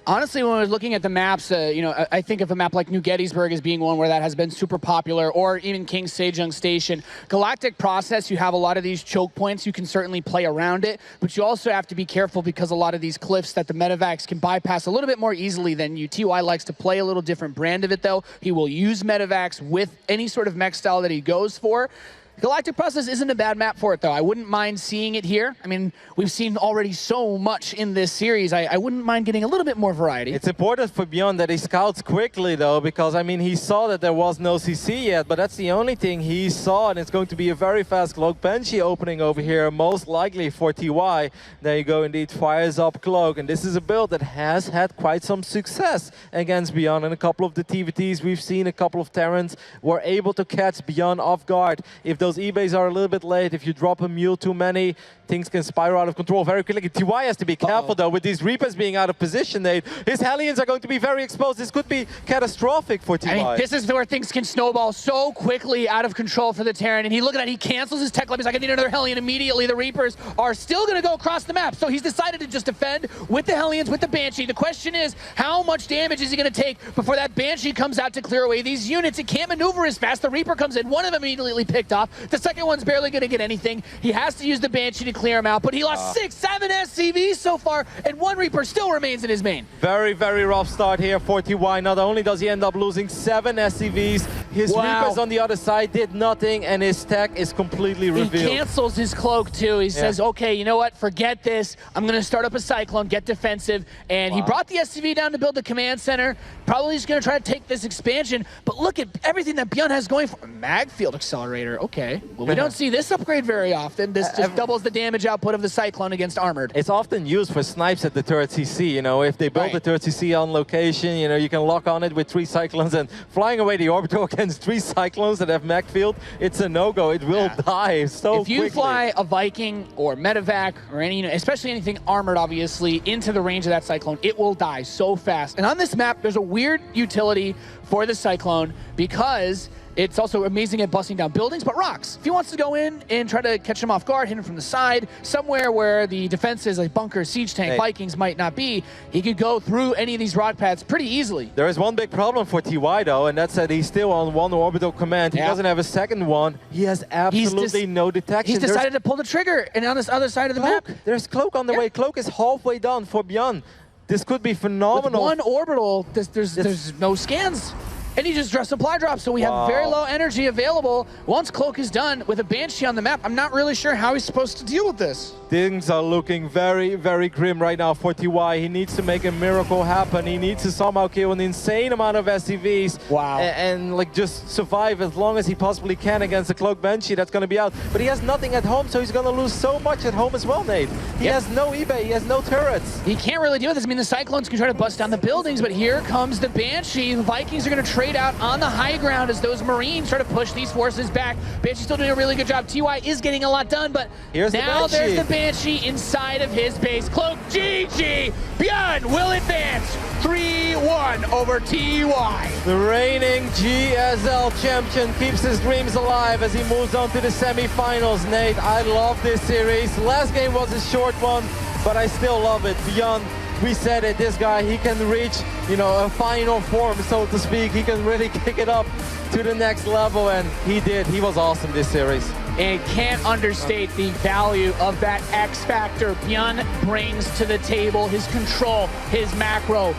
Honestly, when I was looking at the maps, I think of a map like New Gettysburg as being one where that has been super popular, or even King Sejong Station. Galactic Process, you have a lot of these choke points. You can certainly play around it, but you also have to be careful because a lot of these cliffs that the Medivacs can bypass a little bit more easily than you. TY likes to play a little different brand of it, though. He will use Medivacs with any sort of mech style that he goes for. Galactic Process isn't a bad map for it, though. I wouldn't mind seeing it here. I mean, we've seen already so much in this series. I wouldn't mind getting a little bit more variety. It's important for ByuN that he scouts quickly, though, because, I mean, he saw that there was no CC yet, but that's the only thing he saw, and it's going to be a very fast Cloak Banshee opening over here, most likely for TY. There you go, indeed, fires up Cloak, and this is a build that has had quite some success against ByuN. In a couple of the TVTs, we've seen a couple of Terrans were able to catch ByuN off guard. If those eBays are a little bit late, if you drop a mule too many, things can spiral out of control very quickly. TY has to be careful, though, with these Reapers being out of position, Nate. His Hellions are going to be very exposed. This could be catastrophic for TY. I mean, this is where things can snowball so quickly out of control for the Terran. And look at that, he cancels his tech lab. He's like, I need another Hellion immediately. The Reapers are still going to go across the map. So he's decided to just defend with the Hellions, with the Banshee. The question is, how much damage is he going to take before that Banshee comes out to clear away these units? It can't maneuver as fast. The Reaper comes in. One of them immediately picked off. The second one's barely going to get anything. He has to use the Banshee to clear him out, but he lost 6, 7 SCVs so far, and 1 Reaper still remains in his main. Very, very rough start here for TY. Not only does he end up losing 7 SCVs, his Reapers on the other side did nothing, and his tech is completely revealed. He cancels his cloak, too. He says, okay, you know what? Forget this. I'm going to start up a Cyclone, get defensive, and he brought the SCV down to build the command center. Probably just going to try to take this expansion, but look at everything that ByuN has going for a mag field accelerator. Okay, well, we don't see this upgrade very often. This just doubles the damage output of the Cyclone against Armored. It's often used for snipes at the turret CC. If they build the turret CC on location, you can lock on it with 3 Cyclones, and flying away the Orbital against 3 Cyclones that have mag field, it's a no-go. It will die so quickly. If you fly a Viking or Medivac or especially anything armored, obviously, into the range of that Cyclone, it will die so fast. And on this map, there's a weird utility for the Cyclone because it's also amazing at busting down buildings, but rocks. If he wants to go in and try to catch him off guard, hit him from the side, somewhere where the defenses like bunker, siege tank, Vikings might not be, he could go through any of these rock pads pretty easily. There is one big problem for TY, though, and that's that he's still on 1 orbital command. He doesn't have a second one. He has absolutely no detection. He's decided to pull the trigger, and on this other side of the map. There's Cloak on the way. Cloak is halfway done for ByuN. This could be phenomenal. With 1 orbital, there's no scans. And he just dropped supply drops, so we have very low energy available. Once Cloak is done with a Banshee on the map, I'm not really sure how he's supposed to deal with this. Things are looking very, very grim right now for TY. He needs to make a miracle happen. He needs to somehow kill an insane amount of SCVs. Wow. And like just survive as long as he possibly can against the Cloak Banshee that's going to be out. But he has nothing at home, so he's going to lose so much at home as well, Nate. He has no eBay, he has no turrets. He can't really deal with this. I mean, the Cyclones can try to bust down the buildings, but here comes the Banshee. The Vikings are going to trade straight out on the high ground as those Marines try to push these forces back. Banshee still doing a really good job. TY is getting a lot done, but now there's the Banshee inside of his base. Cloak, GG! ByuN will advance 3-1 over TY. The reigning GSL champion keeps his dreams alive as he moves on to the semi-finals. Nate, I love this series. Last game was a short one, but I still love it. ByuN, we said it, this guy, he can reach, a final form, so to speak. He can really kick it up to the next level, and he did. He was awesome this series. And can't understate the value of that X factor ByuN brings to the table. His control, his macro,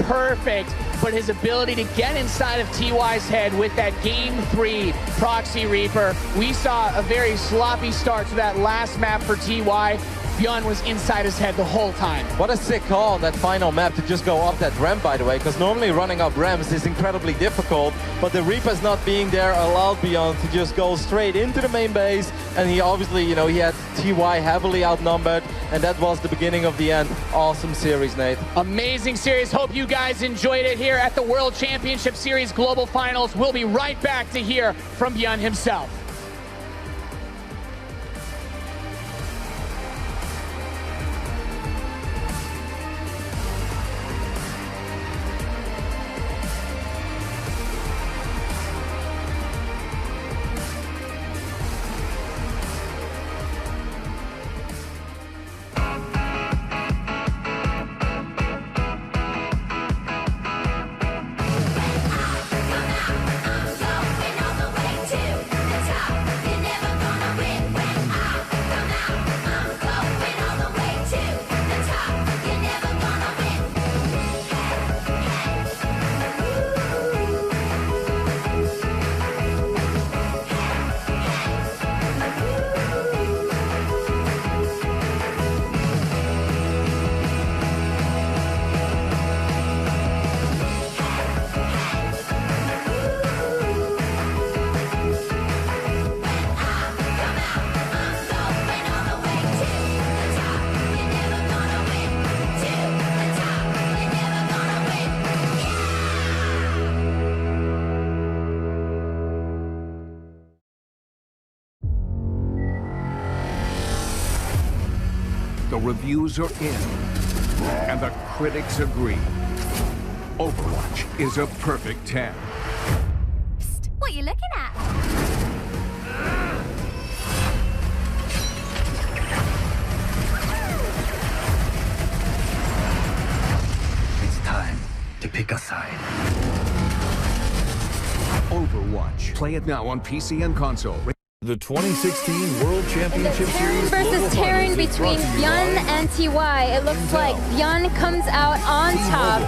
perfect. But his ability to get inside of TY's head with that Game 3 Proxy Reaper. We saw a very sloppy start to that last map for TY. ByuN was inside his head the whole time. What a sick call on that final map to just go up that ramp, by the way, because normally running up ramps is incredibly difficult, but the Reapers not being there allowed ByuN to just go straight into the main base, and he obviously, he had TY heavily outnumbered, and that was the beginning of the end. Awesome series, Nate. Amazing series. Hope you guys enjoyed it here at the World Championship Series Global Finals. We'll be right back to hear from ByuN himself. The reviews are in, and the critics agree. Overwatch is a perfect 10. Psst, what are you looking at? It's time to pick a side. Overwatch. Play it now on PC and console. The 2016 World Championship Terran Series versus Global Terran Finals is between brought to you ByuN by and TY. It looks like ByuN comes out on top.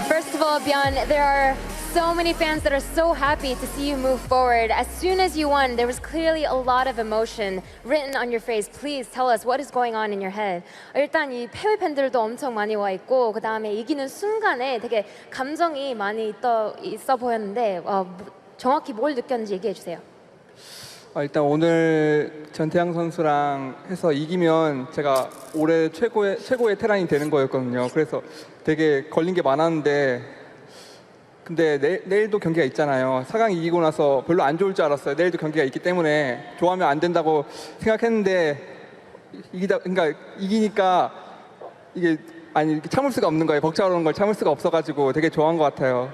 First of all, ByuN, there are so many fans that are so happy to see you move forward. As soon as you won, there was clearly a lot of emotion written on your face. Please tell us what is going on in your head. 일단 이 패배 팬들도 엄청 많이 와 있고, 그 다음에 이기는 순간에 되게 감정이 많이 있어 보였는데 정확히 뭘 느꼈는지 얘기해 주세요. 일단 오늘 전태양 선수랑 해서 이기면 제가 올해 최고의 테란이 되는 거였거든요. 그래서 되게 걸린 게 많았는데 근데 내일도 경기가 있잖아요. 4강 이기고 나서 별로 안 좋을 줄 알았어요. 내일도 경기가 있기 때문에 좋아하면 안 된다고 생각했는데 그러니까 이기니까 이게 참을 수가 없는 거예요. 벅차오르는 걸 참을 수가 없어가지고 되게 좋아한 것 같아요.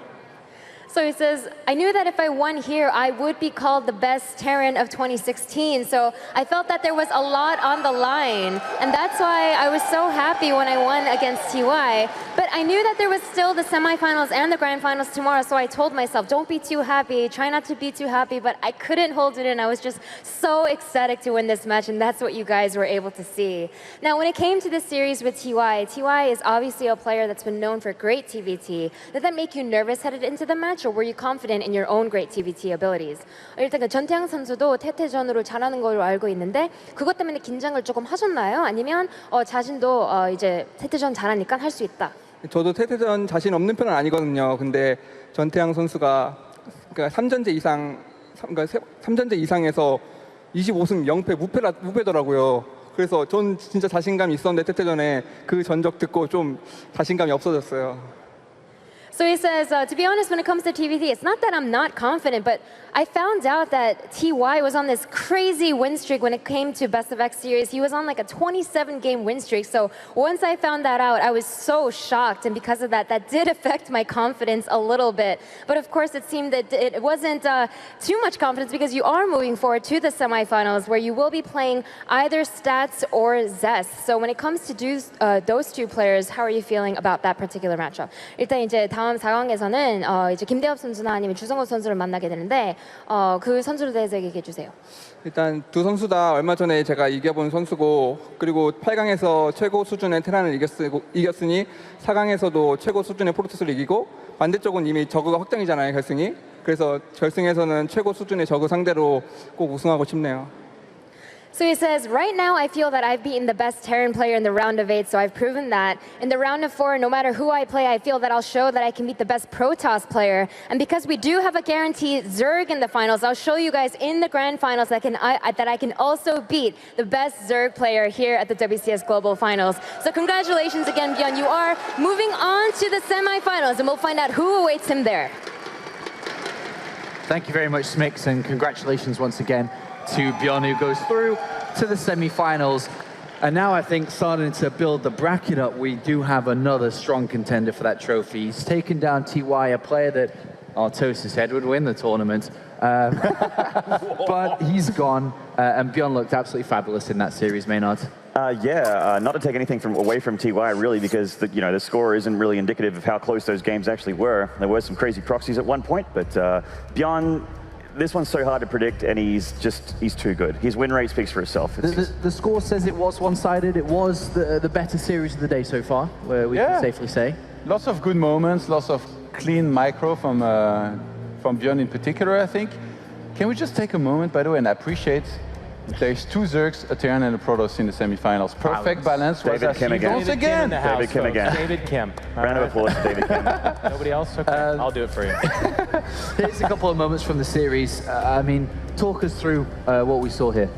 So he says, I knew that if I won here, I would be called the best Terran of 2016. So I felt that there was a lot on the line. And that's why I was so happy when I won against TY. But I knew that there was still the semifinals and the grand finals tomorrow. So I told myself, don't be too happy. Try not to be too happy. But I couldn't hold it in. I was just so ecstatic to win this match. And that's what you guys were able to see. Now, when it came to this series with TY is obviously a player that's been known for great TVT. Did that make you nervous headed into the match? Or were you confident in your own great TVT abilities? 일단 전태양 선수도 태태전으로 잘하는 걸로 알고 있는데 그것 때문에 긴장을 조금 하셨나요? 아니면 자신도 이제 태태전 잘하니까 할 수 있다. 저도 태태전 자신 없는 편은 아니거든요. 근데 전태양 선수가 그러니까 3전제 이상에서 25승 0패 무패더라고요. 그래서 전 진짜 자신감이 있었는데 태태전에 그 전적 듣고 좀 자신감이 없어졌어요. So he says, to be honest, when it comes to TVT, it's not that I'm not confident, but I found out that TY was on this crazy win streak when it came to Best of X series. He was on like a 27-game win streak. So once I found that out, I was so shocked. And because of that, that did affect my confidence a little bit. But of course, it seemed that it wasn't too much confidence because you are moving forward to the semifinals where you will be playing either Stats or Zest. So when it comes to those two players, how are you feeling about that particular matchup? 일단 이제 다음 4강에서는 이제 김대엽 선수나 아니면 주성호 선수를 만나게 되는데 그 선수에 대해서 얘기해 주세요. 일단 두 선수 다 얼마 전에 제가 이겨본 선수고 그리고 8강에서 최고 수준의 테란을 이겼으니 4강에서도 최고 수준의 프로토스를 이기고 반대쪽은 이미 저그가 확정이잖아요, 결승이. 그래서 결승에서는 최고 수준의 저그 상대로 꼭 우승하고 싶네요. So he says, right now I feel that I've beaten the best Terran player in the round of 8, so I've proven that. In the round of 4, no matter who I play, I feel that I'll show that I can beat the best Protoss player. And because we do have a guaranteed Zerg in the finals, I'll show you guys in the grand finals that I can also beat the best Zerg player here at the WCS Global Finals. So congratulations again, ByuN. You are moving on to the semifinals, and we'll find out who awaits him there. Thank you very much, Smix, and congratulations once again to ByuN, who goes through to the semi-finals. And now I think starting to build the bracket up, we do have another strong contender for that trophy. He's taken down TY, a player that Artosis said would win the tournament. But he's gone, and ByuN looked absolutely fabulous in that series, Maynard. Not to take anything away from TY, really, because the score isn't really indicative of how close those games actually were. There were some crazy proxies at one point, but ByuN, this one's so hard to predict, and he's too good. His win rate speaks for itself. The score says it was one-sided. It was the better series of the day so far, where we can safely say. Lots of good moments, lots of clean micro from ByuN in particular, I think. Can we just take a moment, by the way, and appreciate there's two Zergs, a Terran, and a Protoss in the semifinals. Perfect balance. David Kim again. Once again. David Kim again. David Kim. Round of applause to David Kim. Nobody else? Okay, I'll do it for you. Here's a couple of moments from the series. I mean, talk us through what we saw here.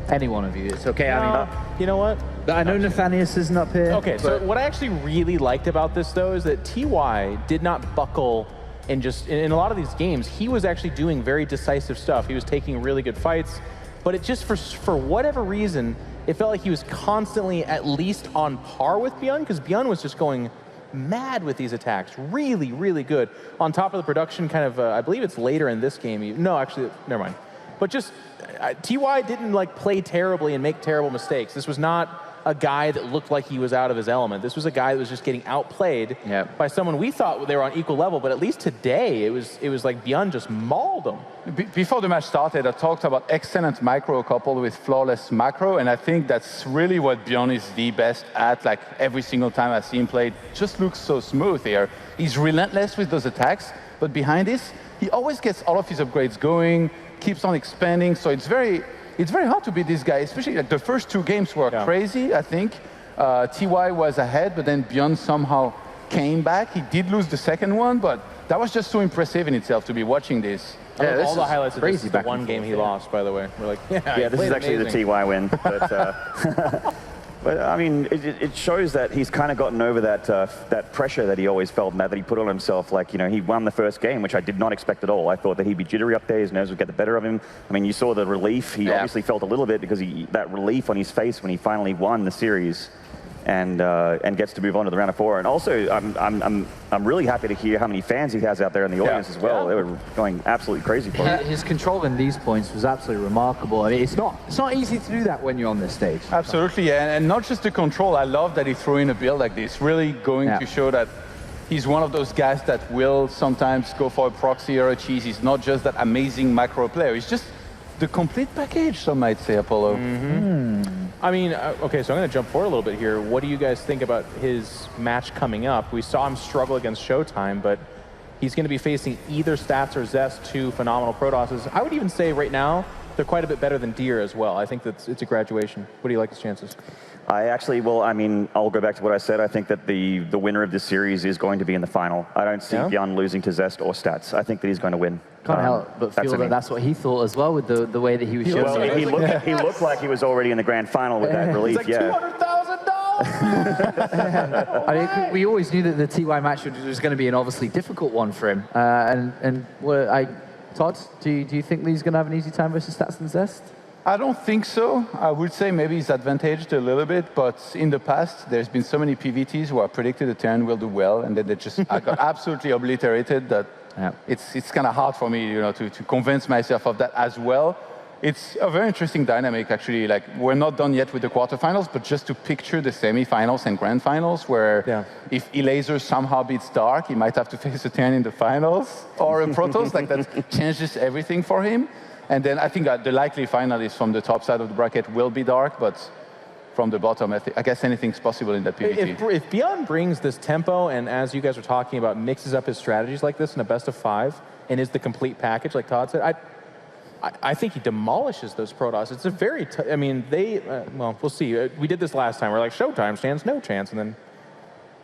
Any one of you, it's okay. I mean, you know what? I know Nathanius isn't up here. Okay, so what I actually really liked about this, though, is that TY did not buckle in a lot of these games. He was actually doing very decisive stuff. He was taking really good fights, but it just, for whatever reason, it felt like he was constantly at least on par with ByuN, because ByuN was just going mad with these attacks. Really, really good. On top of the production, kind of, I believe it's later in this game. No, actually, never mind. But just, TY didn't play terribly and make terrible mistakes. This was not a guy that looked like he was out of his element. This was a guy that was just getting outplayed by someone we thought they were on equal level, but at least today, it was like ByuN just mauled him. Before the match started, I talked about excellent micro coupled with flawless macro, and I think that's really what ByuN is the best at. Like every single time I see him play, it just looks so smooth here. He's relentless with those attacks, but behind this, he always gets all of his upgrades going, keeps on expanding, so it's very hard to beat this guy, especially the first two games were crazy, I think. TY was ahead, but then ByuN somehow came back. He did lose the second one, but that was just so impressive in itself to be watching this. Yeah, all the highlights of this is the one game he lost, by the way. We're like, yeah, this is actually the TY win. But, but I mean, it shows that he's kind of gotten over that pressure that he always felt and that he put on himself. Like, he won the first game, which I did not expect at all. I thought that he'd be jittery up there, his nerves would get the better of him. I mean, you saw the relief. He obviously felt a little bit because that relief on his face when he finally won the series and gets to move on to the round of 4. And also, I'm really happy to hear how many fans he has out there in the audience as well. They were going absolutely crazy for him. His control in these points was absolutely remarkable. I mean, it's not easy to do that when you're on this stage. Absolutely, and not just the control. I love that he threw in a build like this, really going to show that he's one of those guys that will sometimes go for a proxy or a cheese. He's not just that amazing macro player. He's just the complete package, some might say, Apollo. I mean, okay, so I'm going to jump forward a little bit here. What do you guys think about his match coming up? We saw him struggle against Showtime, but he's going to be facing either Stats or Zest, two phenomenal Protosses. I would even say right now, they're quite a bit better than Deer as well. I think that it's a graduation. What do you like his chances? I mean, I'll go back to what I said. I think that the winner of this series is going to be in the final. I don't see ByuN losing to Zest or Stats. I think that he's going to win. Can't help but feel that that's what he thought as well with the way that he was showing. Well, he looked like he was already in the grand final with that relief. It's like $200,000. I mean, we always knew that the TY match was going to be an obviously difficult one for him. Todd, do you think he's going to have an easy time versus Stats and Zest? I don't think so. I would say maybe he's advantaged a little bit, but in the past, there's been so many PVTs who are predicted that Terran will do well, and then they just got absolutely obliterated that it's kind of hard for me, to convince myself of that as well. It's a very interesting dynamic, actually. Like, we're not done yet with the quarterfinals, but just to picture the semifinals and grand finals, where if Elaser somehow beats Dark, he might have to face a Terran in the finals, or a Protoss, like that changes everything for him. And then I think the likely finalist from the top side of the bracket will be Dark, but from the bottom, I guess anything's possible in that PvT. If ByuN brings this tempo and, as you guys were talking about, mixes up his strategies like this in a best of 5 and is the complete package, like Todd said, I think he demolishes those Protoss. It's a very, I mean, well, we'll see. We did this last time. We're like, Showtime stands no chance, and then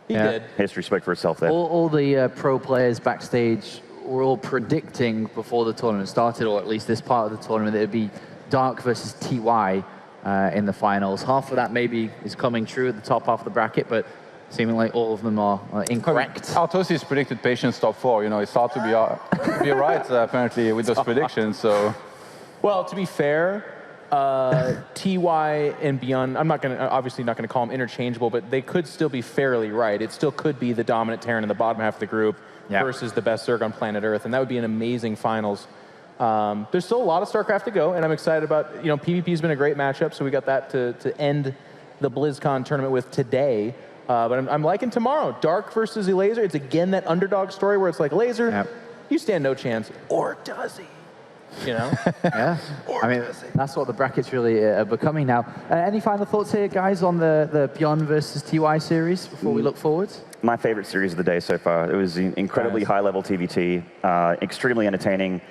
he did. History spoke for itself there. All the pro players backstage were all predicting before the tournament started, or at least this part of the tournament, that it would be Dark versus TY in the finals. Half of that maybe is coming true at the top half of the bracket, but seeming like all of them are incorrect. Artosis predicted Patience top 4. It's hard to be right, apparently, with those predictions. So, well, to be fair, TY and ByuN, I'm obviously not going to call them interchangeable, but they could still be fairly right. It still could be the dominant Terran in the bottom half of the group versus the best Zerg on planet Earth, and that would be an amazing finals. There's still a lot of StarCraft to go, and I'm excited about, PvP's been a great matchup, so we got that to end the BlizzCon tournament with today. But I'm liking tomorrow. Dark versus Elaser. It's again that underdog story where it's like, Laser, you stand no chance. Or does he? Yeah. I mean, that's what the brackets really are becoming now. Any final thoughts here, guys, on the ByuN versus TY series before we look forward? My favorite series of the day so far. It was an incredibly high-level TVT, extremely entertaining.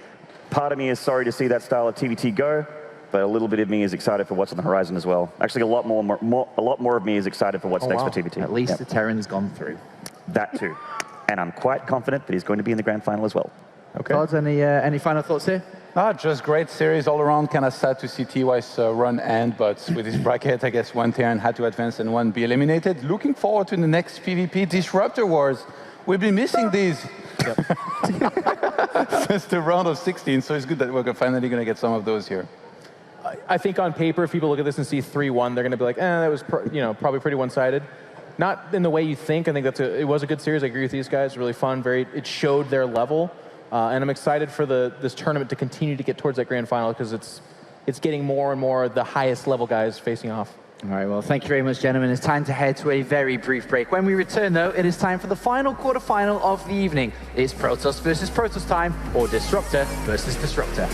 Part of me is sorry to see that style of TVT go, but a little bit of me is excited for what's on the horizon as well. Actually, a lot more of me is excited for what's next for TVT. At least the Terran's gone through. That too. And I'm quite confident that he's going to be in the grand final as well. Okay. Todd, any final thoughts here? Just great series all around. Kind of sad to see TY's run end, but with this bracket, I guess one Terran had to advance and one be eliminated. Looking forward to the next PvP Disruptor Wars. We've been missing these since the round of 16, so it's good that we're finally going to get some of those here. I think on paper, if people look at this and see 3-1, they're going to be like, that was probably pretty one-sided. Not in the way you think. I think it was a good series. I agree with these guys. Really fun. It showed their level. And I'm excited for this tournament to continue to get towards that grand final because it's getting more and more the highest level guys facing off. All right, well, thank you very much, gentlemen. It's time to head to a very brief break. When we return, though, it is time for the final quarterfinal of the evening. It's Protoss versus Protoss time, or Disruptor versus Disruptor.